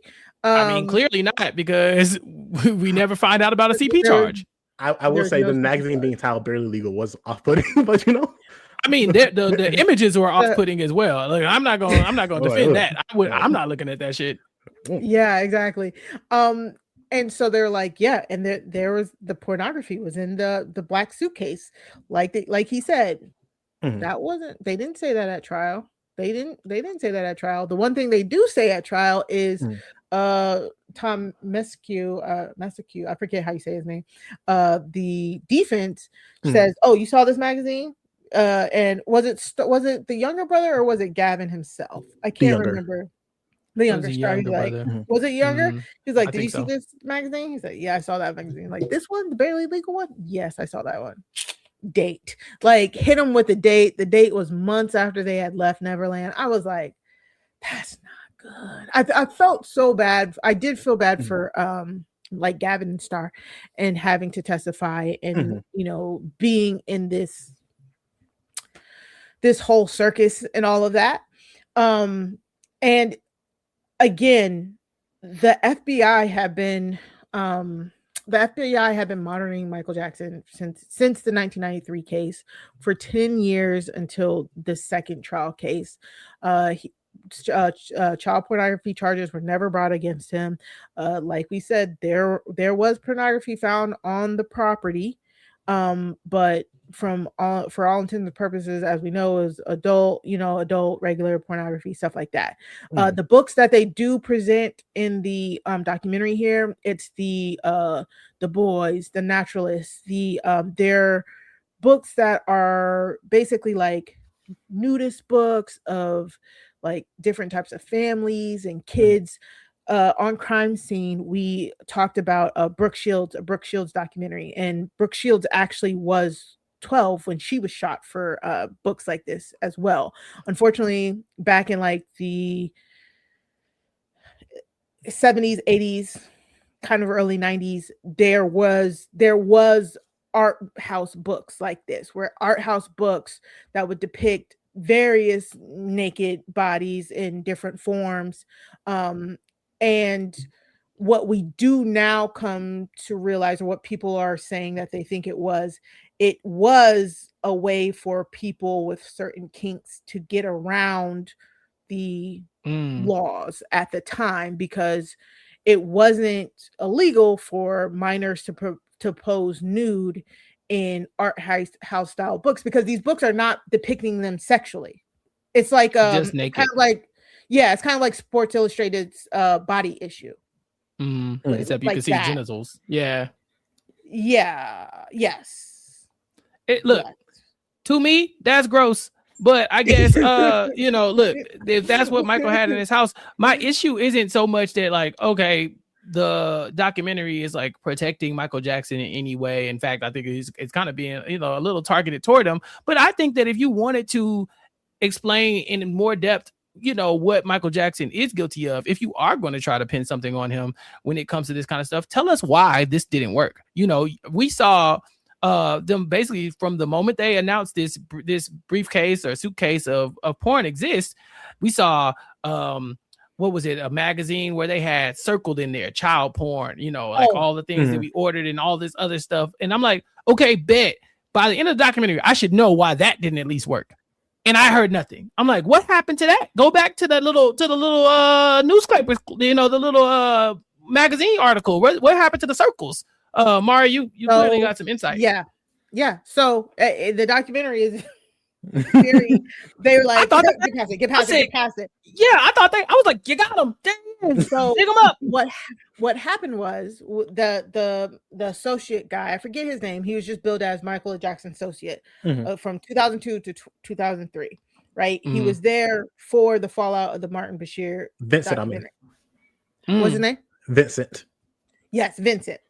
I: I mean, clearly not, because we never find out about a CP charge.
F: I will say the magazine being titled Barely Legal was off-putting, but
I: I mean, the images were off-putting as well. Like I'm not gonna defend that. I'm not looking at that shit.
J: Yeah, exactly. And so they're like, yeah, and there was the pornography was in the black suitcase, like he said. That wasn't. They didn't say that at trial. They didn't say that at trial. The one thing they do say at trial is Tom Mescu, I forget how you say his name. The defense says, "Oh, you saw this magazine?" And was it the younger brother or was it Gavin himself? I can't remember. The younger star. He's like, was it younger? He's like, did you see this magazine? He's like, yeah, I saw that magazine. Like, this one, the barely legal one? Yes, I saw that one. Date. Like, hit him with the date. The date was months after they had left Neverland. I was like, that's not good. I felt so bad. I did feel bad for like Gavin and Star and having to testify and you know, being in this whole circus and all of that. And again, the FBI have been monitoring Michael Jackson since the 1993 case for 10 years until the second trial case. Child pornography charges were never brought against him. Like we said, there was pornography found on the property, but for all intents and purposes, as we know, is adult regular pornography, stuff like that. The books that they do present in the documentary here, it's the Boys, the Naturalists, they're books that are basically like nudist books of like different types of families and kids. On Crime Scene, we talked about a Brooke Shields documentary, and Brooke Shields actually was 12 when she was shot for books like this as well. Unfortunately, back in like the 70s, 80s, kind of early 90s, there was art house books like this, where art house books that would depict various naked bodies in different forms. And what we do now come to realize, or what people are saying that they think it was a way for people with certain kinks to get around the laws at the time, because it wasn't illegal for minors to pose nude in art house style books, because these books are not depicting them sexually. It's like
I: just naked.
J: Kind of like, yeah, it's kind of like Sports Illustrated's body issue.
I: Except you
J: like
I: can see
J: that.
I: genitals. Yeah.
J: Yes.
I: Look, to me, that's gross. But I guess look, if that's what Michael had in his house, my issue isn't so much that like, okay, the documentary is like protecting Michael Jackson in any way. In fact, I think it's kind of being, a little targeted toward him. But I think that if you wanted to explain in more depth, what Michael Jackson is guilty of, if you are going to try to pin something on him when it comes to this kind of stuff, tell us why this didn't work. We saw them basically from the moment they announced this briefcase or suitcase of porn exists. We saw what was it, a magazine where they had circled in there child porn, all the things that we ordered and all this other stuff. And I'm like, okay, bet by the end of the documentary I should know why that didn't at least work. And I heard nothing. I'm like, what happened to that? Go back to the little newspaper, the little magazine article. What happened to the circles? Mari, you clearly got some insight.
J: Yeah. So the documentary is very. They're like, get past it.
I: Yeah, I was like, you got them. Damn.
J: So
I: dig them up.
J: What happened was the associate guy, I forget his name. He was just billed as Michael Jackson associate from 2002 to 2003. Right. He was there for the fallout of the Martin Bashir
F: Vincent.
J: documentary. What's his name?
F: Vincent.
J: Yes, Vincent.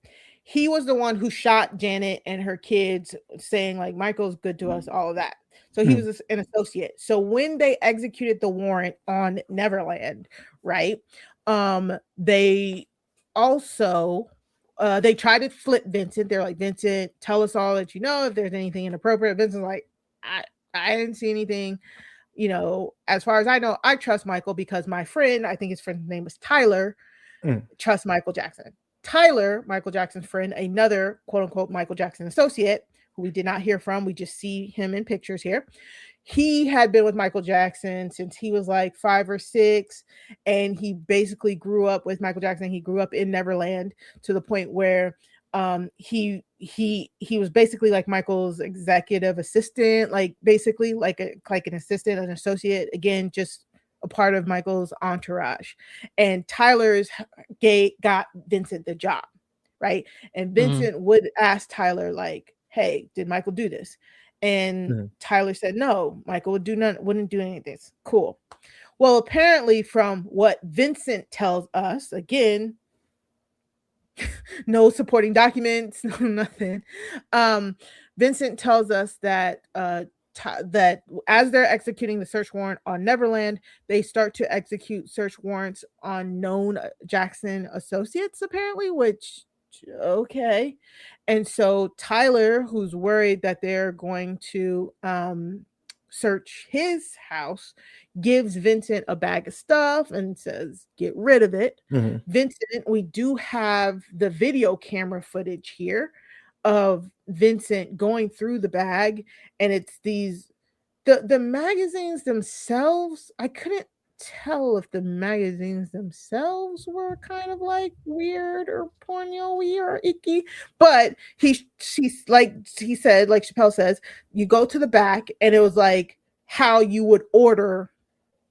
J: He was the one who shot Janet and her kids, saying like, Michael's good to us, all of that. So he was an associate. So when they executed the warrant on Neverland, right, they also they tried to flip Vincent. They're like, Vincent, tell us all that you know, if there's anything inappropriate. Vincent's like, I didn't see anything. As far as I know, I trust Michael because my friend, I think his friend's name was Tyler, trusts Michael Jackson. Tyler, Michael Jackson's friend, another quote unquote Michael Jackson associate, who we did not hear from. We just see him in pictures here. He had been with Michael Jackson since he was like 5 or 6. And he basically grew up with Michael Jackson. He grew up in Neverland to the point where he he was basically like Michael's executive assistant, like basically like an assistant, an associate, again, just a part of Michael's entourage. And Tyler's got Vincent the job, right? And Vincent would ask Tyler, like, hey, did Michael do this? And Tyler said no, Michael wouldn't do any of this. Cool. Well, apparently from what Vincent tells us, again, no supporting documents, no nothing. Vincent tells us that that as they're executing the search warrant on Neverland, they start to execute search warrants on known Jackson associates, apparently, which, okay. And so Tyler, who's worried that they're going to search his house, gives Vincent a bag of stuff and says, get rid of it. Vincent, we do have the video camera footage here of Vincent going through the bag, and it's these the magazines themselves. I couldn't tell if the magazines themselves were kind of like weird or porno-y or icky, but he said, like Chappell says, you go to the back and it was like how you would order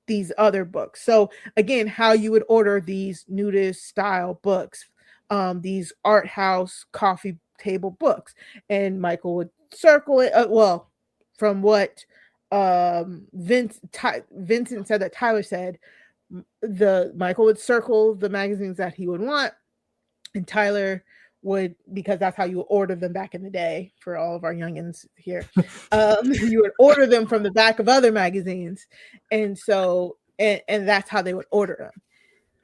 J: these other books. So again, how you would order these nudist style books, these art house coffee table books, and Michael would circle it. Well, from what Vincent said that Tyler said, Michael would circle the magazines that he would want, and Tyler would, because that's how you order them back in the day for all of our youngins here, you would order them from the back of other magazines, and so and that's how they would order them.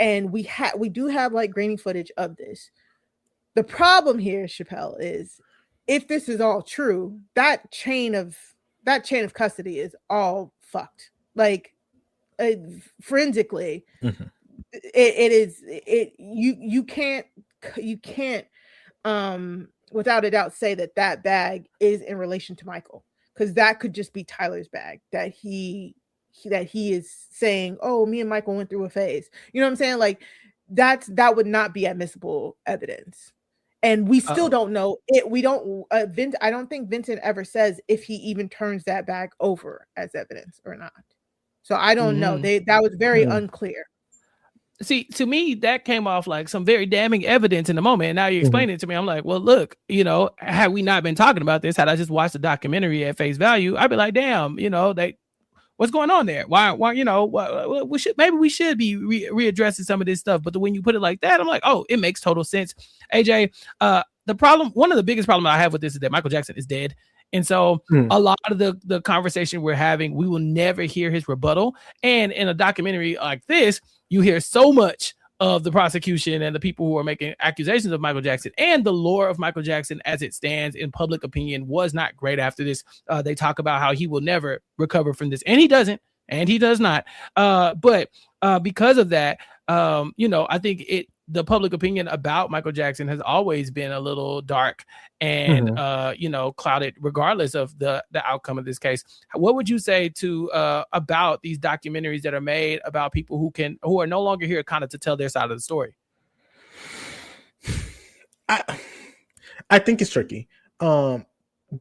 J: And we do have like grainy footage of this. The problem here, Chappell, is if this is all true, that chain of custody is all fucked. Like forensically, you can't without a doubt say that bag is in relation to Michael, because that could just be Tyler's bag that he is saying, oh, me and Michael went through a phase. You know what I'm saying? Like that would not be admissible evidence. And we still don't know it. We don't, I don't think Vincent ever says if he even turns that bag over as evidence or not. So I don't know. That was very unclear.
I: See, to me, that came off like some very damning evidence in the moment. And now you explain it to me. I'm like, well, look, had we not been talking about this, had I just watched the documentary at face value, I'd be like, damn, what's going on there? Why, we should be readdressing some of this stuff. But when you put it like that, I'm like, oh, it makes total sense. AJ, one of the biggest problems I have with this is that Michael Jackson is dead. And so a lot of the conversation we're having, we will never hear his rebuttal. And in a documentary like this, you hear so much of the prosecution and the people who are making accusations of Michael Jackson, and the lore of Michael Jackson as it stands in public opinion was not great after this. They talk about how he will never recover from this, and he doesn't, and he does not. But because of that, I think the public opinion about Michael Jackson has always been a little dark and clouded, regardless of the outcome of this case. What would you say to about these documentaries that are made about people who are no longer here kind of to tell their side of the story?
F: I think it's tricky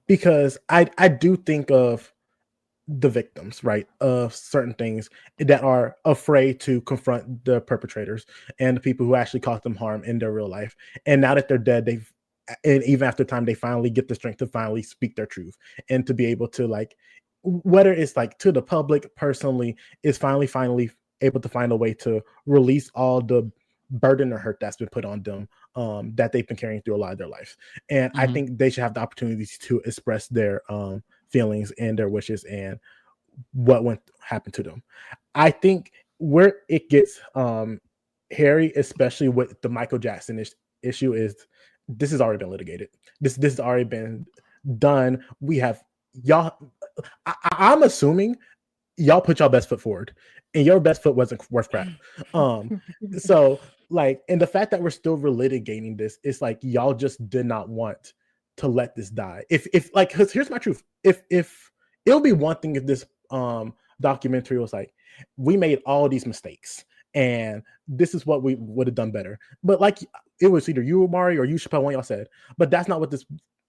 F: because I do think of the victims, right, of certain things that are afraid to confront the perpetrators and the people who actually caused them harm in their real life. And now that they're dead, and even after time, they finally get the strength to finally speak their truth and to be able to, like, whether it's like to the public personally, is finally able to find a way to release all the burden or hurt that's been put on them, that they've been carrying through a lot of their life. And I think they should have the opportunities to express their feelings and their wishes and what happened to them. I think where it gets hairy, especially with the Michael Jackson issue, is this has already been litigated. This has already been done. We have y'all. I'm assuming y'all put y'all best foot forward, and your best foot wasn't worth crap. So like, and the fact that we're still relitigating this, it's like y'all just did not want to let this die. If like, cause here's my truth. If it'll be one thing if this documentary was like, we made all these mistakes and this is what we would have done better. But like, it was either you, Mari, or you, Chappell, one y'all said. But that's not what this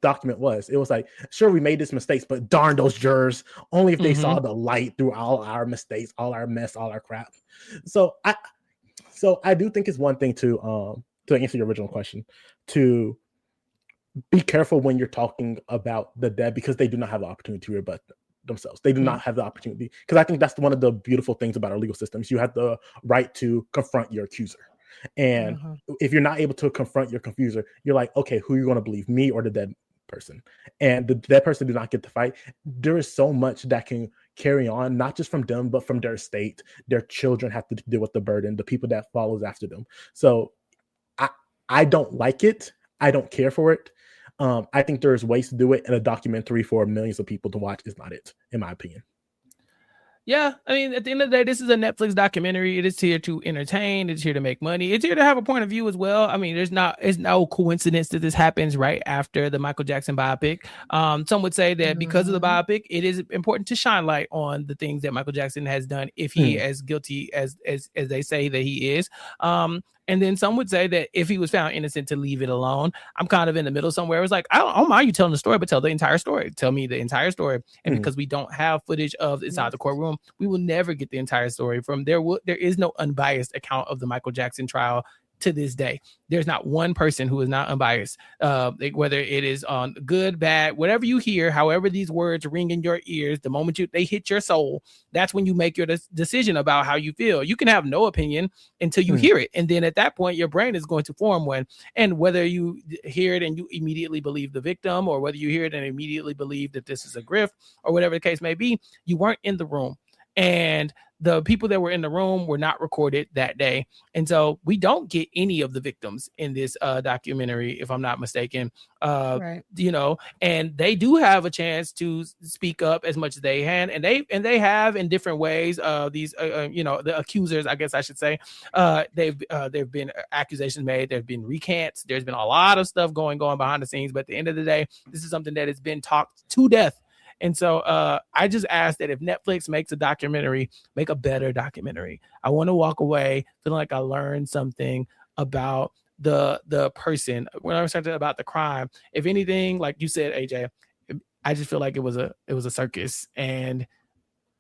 F: document was. It was like, sure, we made these mistakes, but darn those jurors, only if they saw the light through all our mistakes, all our mess, all our crap. So I do think it's one thing to answer your original question, to be careful when you're talking about the dead, because they do not have the opportunity to rebut themselves. They do not have the opportunity, because I think that's one of the beautiful things about our legal systems. You have the right to confront your accuser. And if you're not able to confront your accuser, you're like, okay, who are you going to believe, me or the dead person? And the dead person do not get to fight. There is so much that can carry on, not just from them, but from their estate. Their children have to deal with the burden, the people that follows after them. So I don't like it. I don't care for it. I think there's ways to do it, and a documentary for millions of people to watch is not it, in my opinion.
I: Yeah, I mean, at the end of the day, this is a Netflix documentary. It is here to entertain. It's here to make money. It's here to have a point of view as well. I mean, it's no coincidence that this happens right after the Michael Jackson biopic. Some would say that because of the biopic, it is important to shine light on the things that Michael Jackson has done, if he as guilty as they say that he is. And then some would say that if he was found innocent, to leave it alone. I'm kind of in the middle somewhere. It was like, I don't mind you telling the story, but tell the entire story. Tell me the entire story. And because we don't have footage of inside the courtroom, we will never get the entire story from there. There is no unbiased account of the Michael Jackson trial to this day. There's not one person who is not unbiased, whether it is on good, bad, whatever you hear, however these words ring in your ears, the moment they hit your soul, that's when you make your decision about how you feel. You can have no opinion until you hear it. And then at that point, your brain is going to form one. And whether you hear it and you immediately believe the victim, or whether you hear it and immediately believe that this is a grift, or whatever the case may be, you weren't in the room. And the people that were in the room were not recorded that day. And so we don't get any of the victims in this documentary, if I'm not mistaken.
J: Right.
I: You know, and they do have a chance to speak up as much as they can. And they have in different ways. These, you know, the accusers, I guess I should say, there've been accusations made. There've been recants. There's been a lot of stuff going on behind the scenes. But at the end of the day, this is something that has been talked to death. And so I just ask that if Netflix makes a documentary, make a better documentary. I want to walk away feeling like I learned something about the person when I was talking about the crime. If anything, like you said, AJ, I just feel like it was a circus, and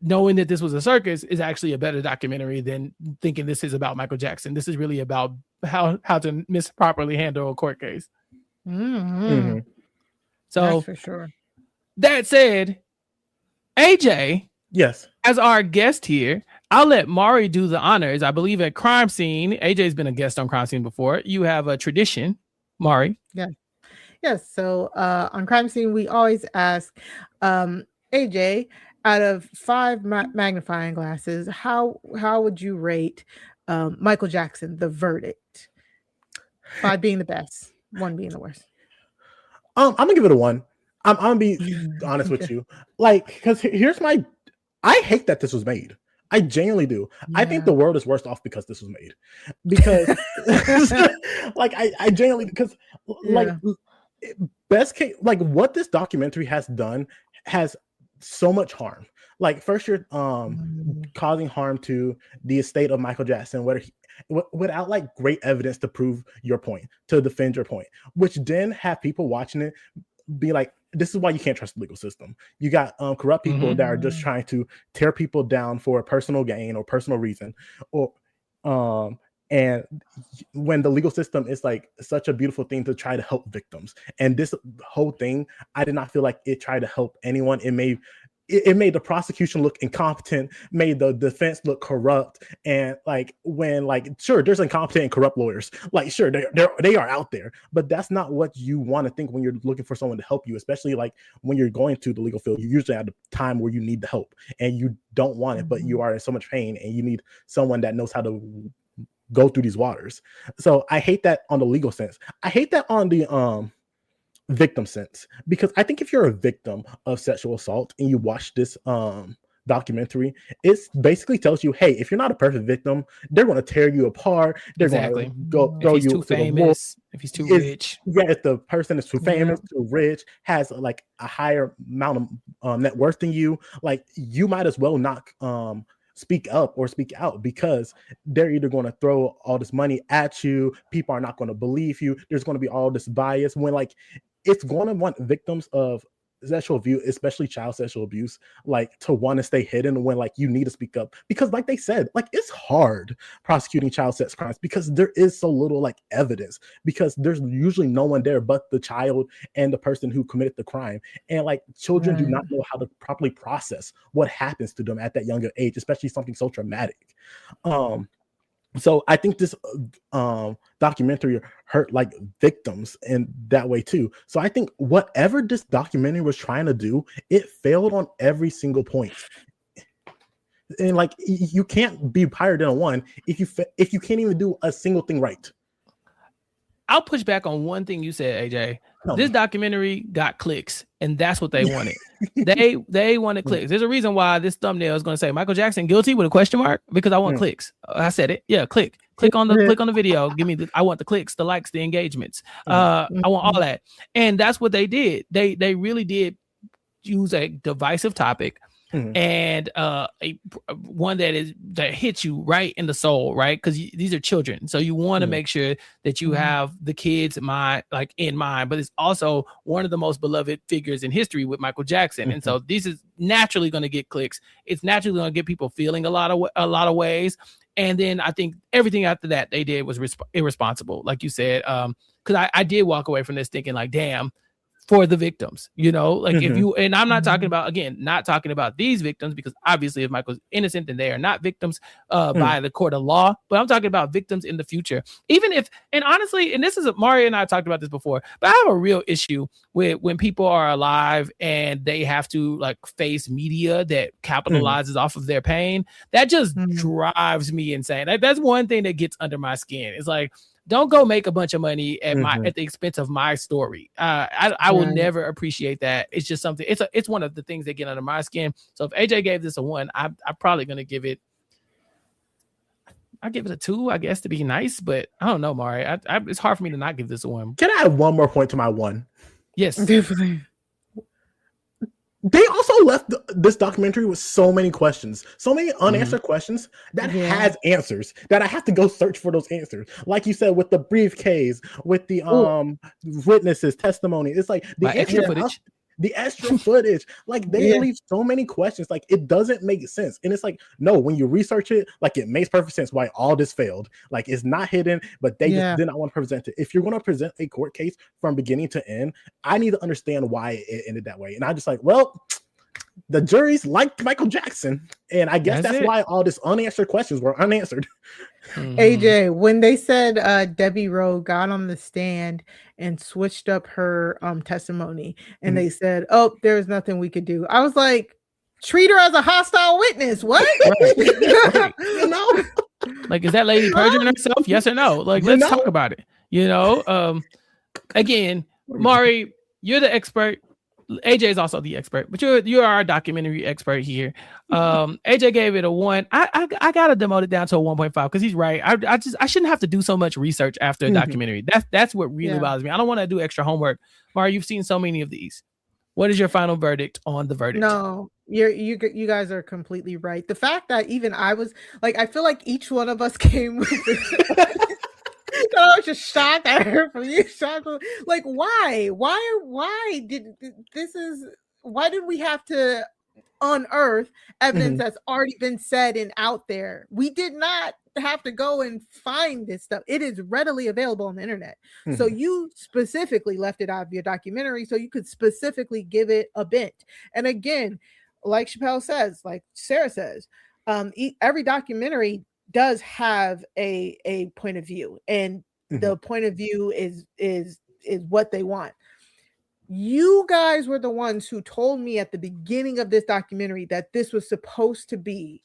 I: knowing that this was a circus is actually a better documentary than thinking this is about Michael Jackson. This is really about how to properly handle a court case. So
J: that's for sure.
I: That said, AJ,
F: yes,
I: as our guest here, I'll let Mari do the honors. I believe at Crime Scene, AJ's been a guest on Crime Scene before. You have a tradition, Mari.
J: Yeah. Yes. So on Crime Scene, we always ask AJ, out of 5 magnifying glasses, how would you rate Michael Jackson, The Verdict? 5 being the best, 1 being the worst.
F: I'm gonna give it a 1. I'm gonna be honest with you, like, because here's I hate that this was made. I genuinely do. Yeah. I think the world is worse off because this was made. Because, like, I genuinely, because, like, best case, like, what this documentary has done has so much harm. Like, first you're causing harm to the estate of Michael Jackson, without like great evidence to prove your point, to defend your point, which then have people watching it be like, this is why you can't trust the legal system. You got corrupt people that are just trying to tear people down for a personal gain or personal reason, or and when the legal system is like such a beautiful thing to try to help victims, and this whole thing, I did not feel like it tried to help anyone. It made the prosecution look incompetent, made the defense look corrupt, and like, when, like, sure, there's incompetent and corrupt lawyers, like, sure, they are out there, but that's not what you want to think when you're looking for someone to help you, especially like when you're going to the legal field. You usually at the time where you need the help and you don't want it, but you are in so much pain and you need someone that knows how to go through these waters. So I hate that on the legal sense. I hate that on the victim sense, because I think if you're a victim of sexual assault and you watch this documentary, it basically tells you, hey, if you're not a perfect victim, they're going to tear you apart. They're going to go throw you
I: too famous, if he's too rich.
F: Yeah, if the person is too famous, too rich, has like a higher amount of net worth than you, like, you might as well not speak up or speak out, because they're either going to throw all this money at you. People are not going to believe you. There's going to be all this bias, when, like, it's going to want victims of sexual abuse, especially child sexual abuse, like to want to stay hidden when like you need to speak up, because like they said, like it's hard prosecuting child sex crimes because there is so little like evidence, because there's usually no one there but the child and the person who committed the crime, and like children do not know how to properly process what happens to them at that younger age, especially something so traumatic. So I think this documentary hurt like victims in that way too. So I think whatever this documentary was trying to do, it failed on every single point. And like you can't be higher than a one if you can't even do a single thing right.
I: I'll push back on one thing you said, AJ. This documentary got clicks, and that's what they wanted. They wanted clicks. There's a reason why this thumbnail is going to say Michael Jackson guilty with a question mark, because I want clicks. I said it. Yeah, click on the video. Give me I want the clicks, the likes, the engagements. I want all that, and that's what they did. They really did use a divisive topic. And one that hits you right in the soul, right? Because these are children, so you want to make sure that you have the kids in mind, but it's also one of the most beloved figures in history with Michael Jackson, and so this is naturally going to get clicks. It's naturally going to get people feeling a lot of ways, and then I think everything after that they did was irresponsible, like you said. Because I did walk away from this thinking like, damn. For the victims, if you, and I'm not talking about these victims, because obviously if Michael's innocent, then they are not victims by the court of law, but I'm talking about victims in the future. Even if, and honestly, and this is Mari and I talked about this before, but I have a real issue with when people are alive and they have to like face media that capitalizes off of their pain. That just drives me insane. That's one thing that gets under my skin. It's like, don't go make a bunch of money at the expense of my story. I will never appreciate that. It's just something. It's one of the things that get under my skin. So if AJ gave this a 1, I'm probably gonna give it. I give it a 2, I guess, to be nice. But I don't know, Mari. It's hard for me to not give this a 1.
F: Can I add one more point to my 1?
I: Yes,
J: definitely.
F: They also left this documentary with so many questions, so many unanswered questions that has answers that I have to go search for those answers. Like you said, with the briefcase, with the witnesses' testimony, it's like the extra footage. The extra footage, like they leave so many questions, like it doesn't make sense. And it's like, no, when you research it, like it makes perfect sense why all this failed. Like it's not hidden, but they just did not want to present it. If you're going to present a court case from beginning to end, I need to understand why it ended that way. And I'm just like, well, the juries liked Michael Jackson, and I guess that's why all this unanswered questions were unanswered.
J: AJ, when they said Debbie Rowe got on the stand and switched up her testimony, and they said, "Oh, there's nothing we could do," I was like, "Treat her as a hostile witness." What?
I: Right. You know, like, is that lady perjuring herself? Yes or no? Like, let's talk about it. Again, Mari, you're the expert. AJ is also the expert, but you're our documentary expert here. AJ gave it a 1. I gotta demote it down to a 1.5 because he's right. I shouldn't have to do so much research after a documentary. That's what really bothers me. I don't want to do extra homework. Mari, you've seen so many of these. What is your final verdict on the verdict?
J: No, you guys are completely right. The fact that even I was like, I feel like each one of us came with this. I was just shocked at her from you. Like, why did we have to unearth evidence that's already been said and out there? We did not have to go and find this stuff. It is readily available on the internet. So you specifically left it out of your documentary so you could specifically give it a bent. And again, like Chappell says, like Sarah says, every documentary does have a point of view, and the point of view is what they want. You guys were the ones who told me at the beginning of this documentary that this was supposed to be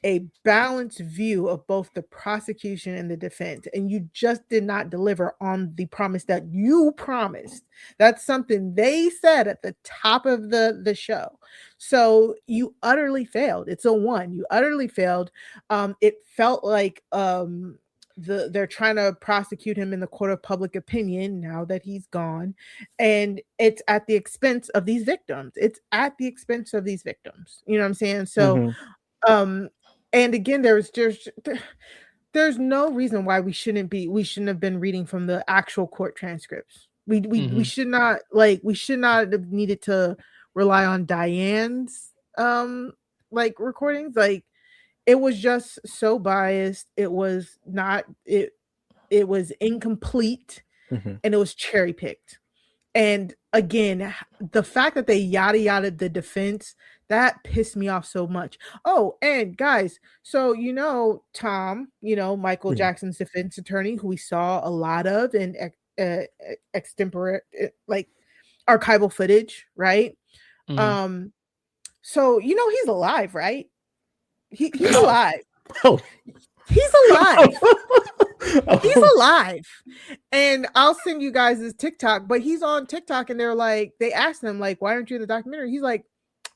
J: a balanced view of both the prosecution and the defense, and you just did not deliver on the promise that you promised. That's something they said at the top of the show. So you utterly failed. It's a 1. You utterly failed. It felt like they're trying to prosecute him in the court of public opinion now that he's gone, and it's at the expense of these victims. It's at the expense of these victims. You know what I'm saying? So and again, there's no reason why we shouldn't have been reading from the actual court transcripts. We should not have needed to rely on Diane's recordings. Like, it was just so biased. It was not it was incomplete, and it was cherry picked. And again, the fact that they yada yada the defense, that pissed me off so much. Oh, and guys, so Tom, Michael Jackson's defense attorney, who we saw a lot of in extempore, like archival footage, right? So he's alive, right? He's alive.
F: Oh.
J: He's alive. He's alive. And I'll send you guys this TikTok, but he's on TikTok, and they asked him, like, why aren't you in the documentary? He's like,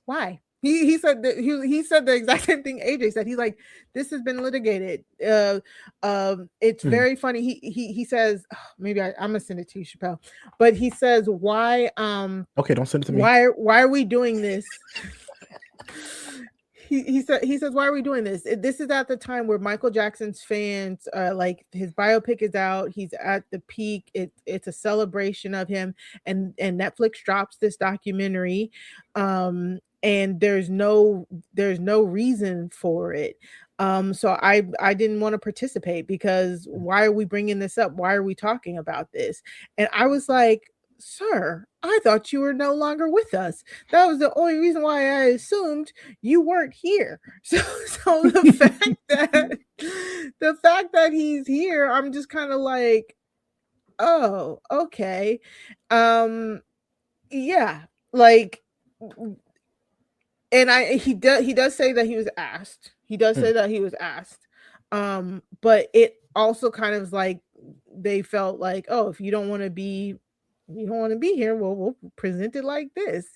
J: why? He said that he said the exact same thing AJ said. He's like, this has been litigated. It's very funny. He says, maybe I'm gonna send it to you, Chappelle. But he says, why
F: okay, don't send it to me.
J: Why are we doing this? He says, why are we doing this? This is at the time where Michael Jackson's fans, like, his biopic is out. He's at the peak. It's a celebration of him, and Netflix drops this documentary, and there's no reason for it. So I didn't want to participate, because why are we bringing this up? Why are we talking about this? And I was like, sir, I thought you were no longer with us. That was the only reason why I assumed you weren't here. So the fact that he's here, I'm just kind of like, oh, okay. Yeah, like, and he does say that he was asked. He does say that he was asked. But it also kind of like, they felt like, oh, if you don't want to be here, well, we'll present it like this,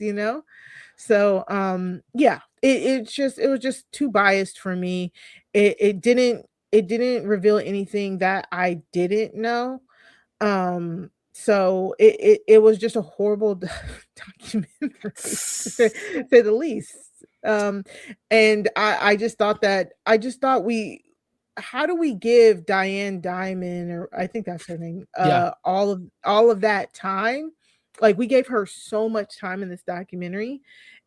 J: So yeah, it was just too biased for me. It didn't reveal anything that I didn't know. So it was just a horrible documentary, to say the least. And I just thought how do we give Diane Diamond, or I think that's her name, all of that time? Like, we gave her so much time in this documentary,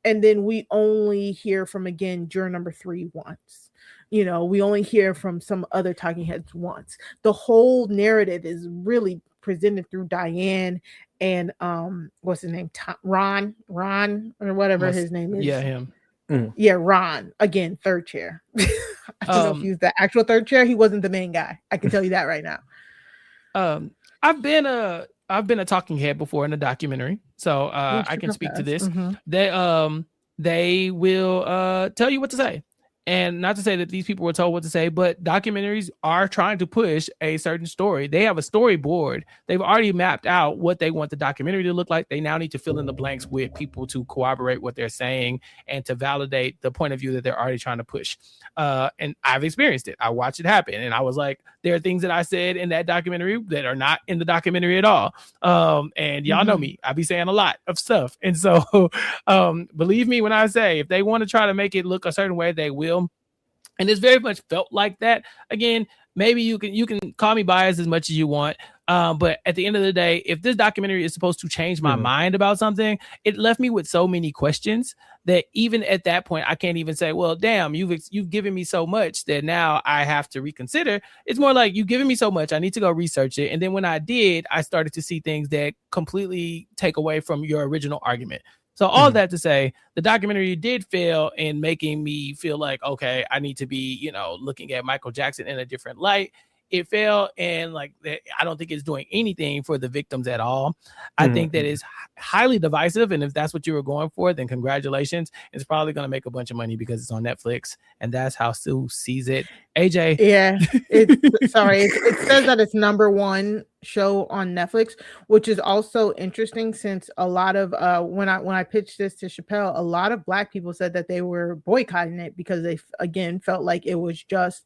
J: and then we only hear from, again, juror number 3 once. We only hear from some other talking heads once. The whole narrative is really presented through Diane and what's his name, Ron or whatever his name is.
I: Yeah, him.
J: Yeah, Ron, again, third chair. I don't know if he was the actual third chair. He wasn't the main guy. I can tell you that right now.
I: I've been a talking head before in a documentary, so I can speak to this. They will tell you what to say. And not to say that these people were told what to say, but documentaries are trying to push a certain story. They have a storyboard. They've already mapped out what they want the documentary to look like. They now need to fill in the blanks with people to corroborate what they're saying and to validate the point of view that they're already trying to push. And I've experienced it. I watched it happen. And I was like, there are things that I said in that documentary that are not in the documentary at all. And y'all know me. I be saying a lot of stuff. And so believe me when I say, if they want to try to make it look a certain way, they will. And it's very much felt like that. Again, maybe you can call me biased as much as you want. But at the end of the day, if this documentary is supposed to change my mind about something, it left me with so many questions that even at that point, I can't even say, well, damn, you've given me so much that now I have to reconsider. It's more like, you've given me so much, I need to go research it. And then when I did, I started to see things that completely take away from your original argument. So all that to say, the documentary did fail in making me feel like, okay, I need to be, looking at Michael Jackson in a different light. It failed, and like, I don't think it's doing anything for the victims at all. I think that is highly divisive, and if that's what you were going for, then congratulations. It's probably going to make a bunch of money because it's on Netflix, and that's how Sue sees it. AJ,
J: yeah, it says that it's #1 show on Netflix, which is also interesting, since a lot of when I pitched this to Chappelle, a lot of Black people said that they were boycotting it because they again felt like it was just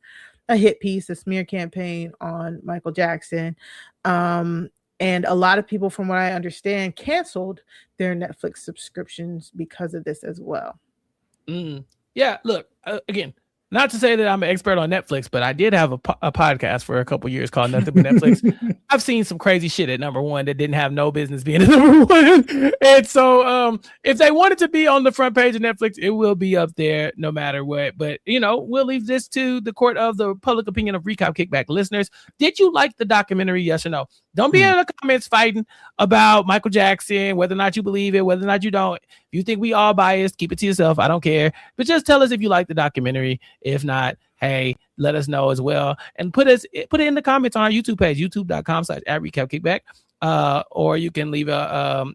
J: a hit piece, a smear campaign on Michael Jackson. And a lot of people, from what I understand, canceled their Netflix subscriptions because of this as well.
I: Yeah, look, again, Not to say that I'm an expert on Netflix, but I did have a podcast for a couple years called Nothing But Netflix. I've seen some crazy shit at number one that didn't have no business being at number one. And so if they wanted to be on the front page of Netflix, it will be up there no matter what. But, we'll leave this to the court of the public opinion of Recap Kickback listeners. Did you like the documentary? Yes or no? Don't be in the comments fighting about Michael Jackson, whether or not you believe it, whether or not you don't. If you think we all biased, keep it to yourself. I don't care. But just tell us if you like the documentary. If not, hey, let us know as well. And put it in the comments on our YouTube page, youtube.com/@recapkickback. Or you can leave a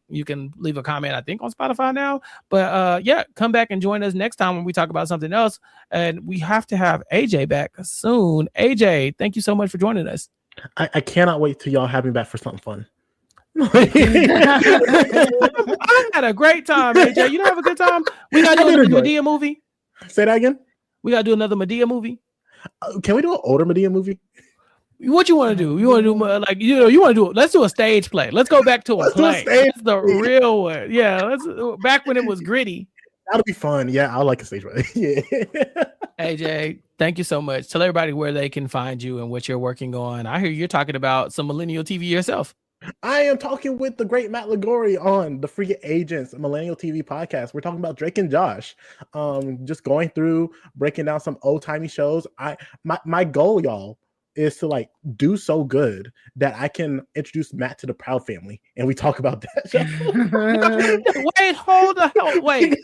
I: comment, I think, on Spotify now. But come back and join us next time when we talk about something else. And we have to have AJ back soon. AJ, thank you so much for joining us.
F: I cannot wait till y'all have me back for something fun.
I: I had a great time, AJ. You don't have a good time? We gotta do another Madea movie.
F: Say that again.
I: We gotta do another Madea movie.
F: Can we do an older Madea movie?
I: What you want to do? You want to do you want to do? Let's do a stage play. Let's go back to a play. That's the real one. Yeah, let's back when it was gritty.
F: That'll be fun. Yeah, I like a stage play. Yeah.
I: AJ, thank you so much. Tell everybody where they can find you and what you're working on. I hear you're talking about some millennial TV yourself.
F: I am talking with the great Matt Ligori on the Free Agents Millennial TV podcast. We're talking about Drake and Josh. Just going through, breaking down some old timey shows. My goal, y'all, is to do so good that I can introduce Matt to the Proud Family, and we talk about that show.
I: Wait, hold on, wait.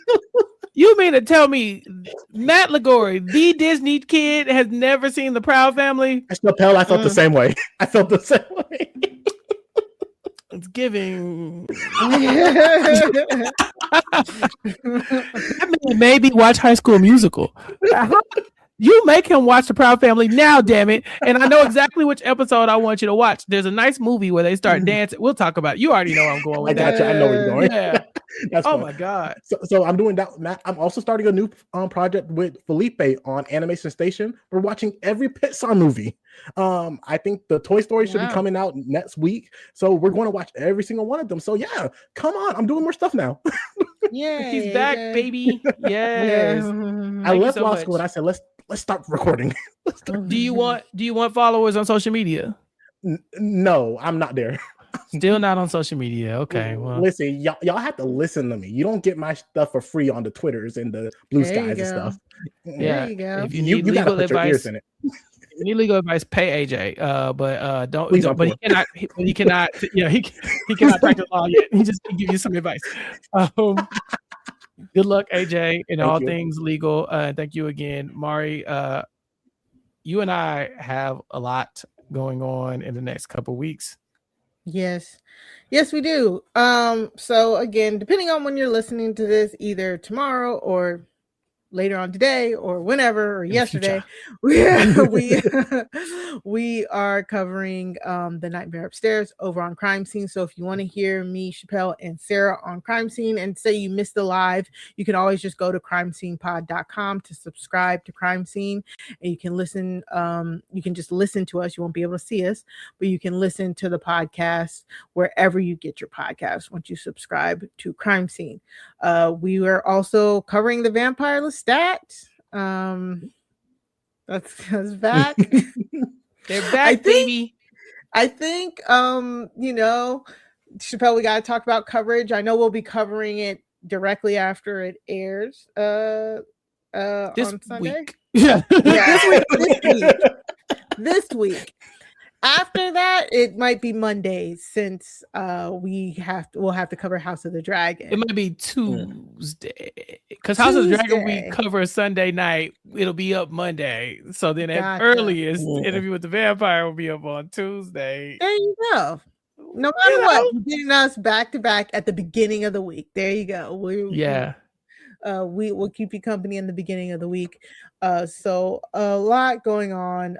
I: You mean to tell me Matt Ligori, the Disney kid, has never seen the Proud Family?
F: Chappell, I felt the same way. I felt the same way.
I: It's giving. Maybe watch High School Musical. You make him watch the Proud Family now, damn it. And I know exactly which episode I want you to watch. There's a nice movie where they start dancing. We'll talk about it. You already know where I'm going with that.
F: I know where you're going.
I: Yeah.
F: That's
I: fun.
F: My
I: God.
F: So I'm doing that, Matt. I'm also starting a new project with Felipe on Animation Station. We're watching every Pixar movie. I think the Toy Story should be coming out next week. So we're going to watch every single one of them. So yeah, come on. I'm doing more stuff now.
J: Yeah,
I: he's back, baby. Yes.
F: I left law school and I said, let's start recording.
I: Do you want followers on social media?
F: No, I'm not there.
I: Still not on social media. Okay. Well,
F: listen, y'all have to listen to me. You don't get my stuff for free on the Twitters and the Blue Skies and stuff.
I: Yeah.
J: There you go.
I: If you need legal advice, in it. You need legal advice, pay AJ. But don't. But he cannot. He cannot. Yeah, he cannot practice law yet. He just can give you some advice. Good luck, AJ, in all things legal. Thank you again, Mari. You and I have a lot going on in the next couple weeks.
J: Yes, we do. So again, depending on when you're listening to this, either tomorrow or later on today or whenever or yesterday, we are covering the Nightmare Upstairs over on Crime Scene. So if you want to hear me, Chappell, and Sarah on Crime Scene and say you missed the live, you can always just go to crimescenepod.com to subscribe to Crime Scene, and you can listen. You can just listen to us. You won't be able to see us, but you can listen to the podcast wherever you get your podcast once you subscribe to Crime Scene. We were also covering the Vampire Lestat. That's back.
I: They're back, baby.
J: I think Chappell, we got to talk about coverage. I know we'll be covering it directly after it airs on Sunday.
I: Week. Yeah.
J: This week. After that, it might be Mondays since we'll have to cover House of the Dragon.
I: It might be Tuesday because House of the Dragon we cover Sunday night. It'll be up Monday. So then at earliest, Interview with the Vampire will be up on Tuesday.
J: There you go. No matter what, you're getting us back to back at the beginning of the week. There you go. We will keep you company in the beginning of the week. So a lot going on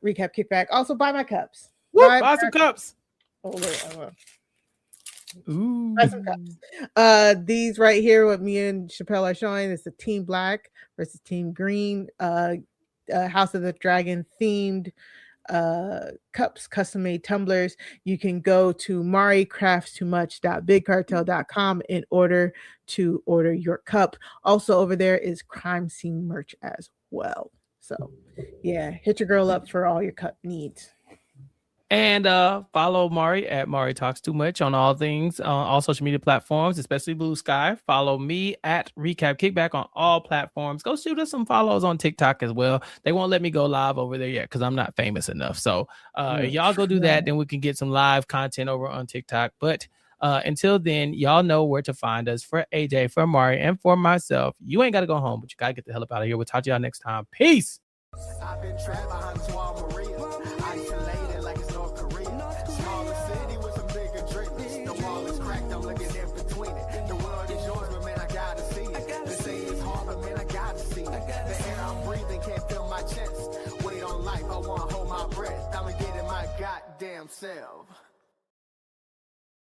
J: Recap Kickback. Also, buy my cups.
I: Buy some cups.
J: Buy some cups. These right here, what me and Chappell are showing, is the Team Black versus Team Green. House of the Dragon themed cups, custom made tumblers, you can go to maricraftstoomuch.bigcartel.com in order to order your cup. Also over there is crime scene merch as well. So yeah, hit your girl up for all your cup needs.
I: And follow Mari at Mari Talks Too Much on all things, all social media platforms, especially Blue Sky. Follow me at Recap Kickback on all platforms. Go shoot us some follows on TikTok as well. They won't let me go live over there yet because I'm not famous enough. So y'all go do that, then we can get some live content over on TikTok. But until then, y'all know where to find us. For AJ, for Mari, and for myself, you ain't got to go home, but you got to get the hell up out of here. We'll talk to y'all next time. Peace.
U: I've been trapped behind isolated like it's North Korea. Smaller city with some bigger dreams. The wall is cracked, I'm looking in between it. The world is yours, but man, I gotta see it. They say it's hard, but man, I gotta see it. The air I'm breathing can't feel my chest. Wait on life, I wanna hold my breath. I'ma get in my goddamn self.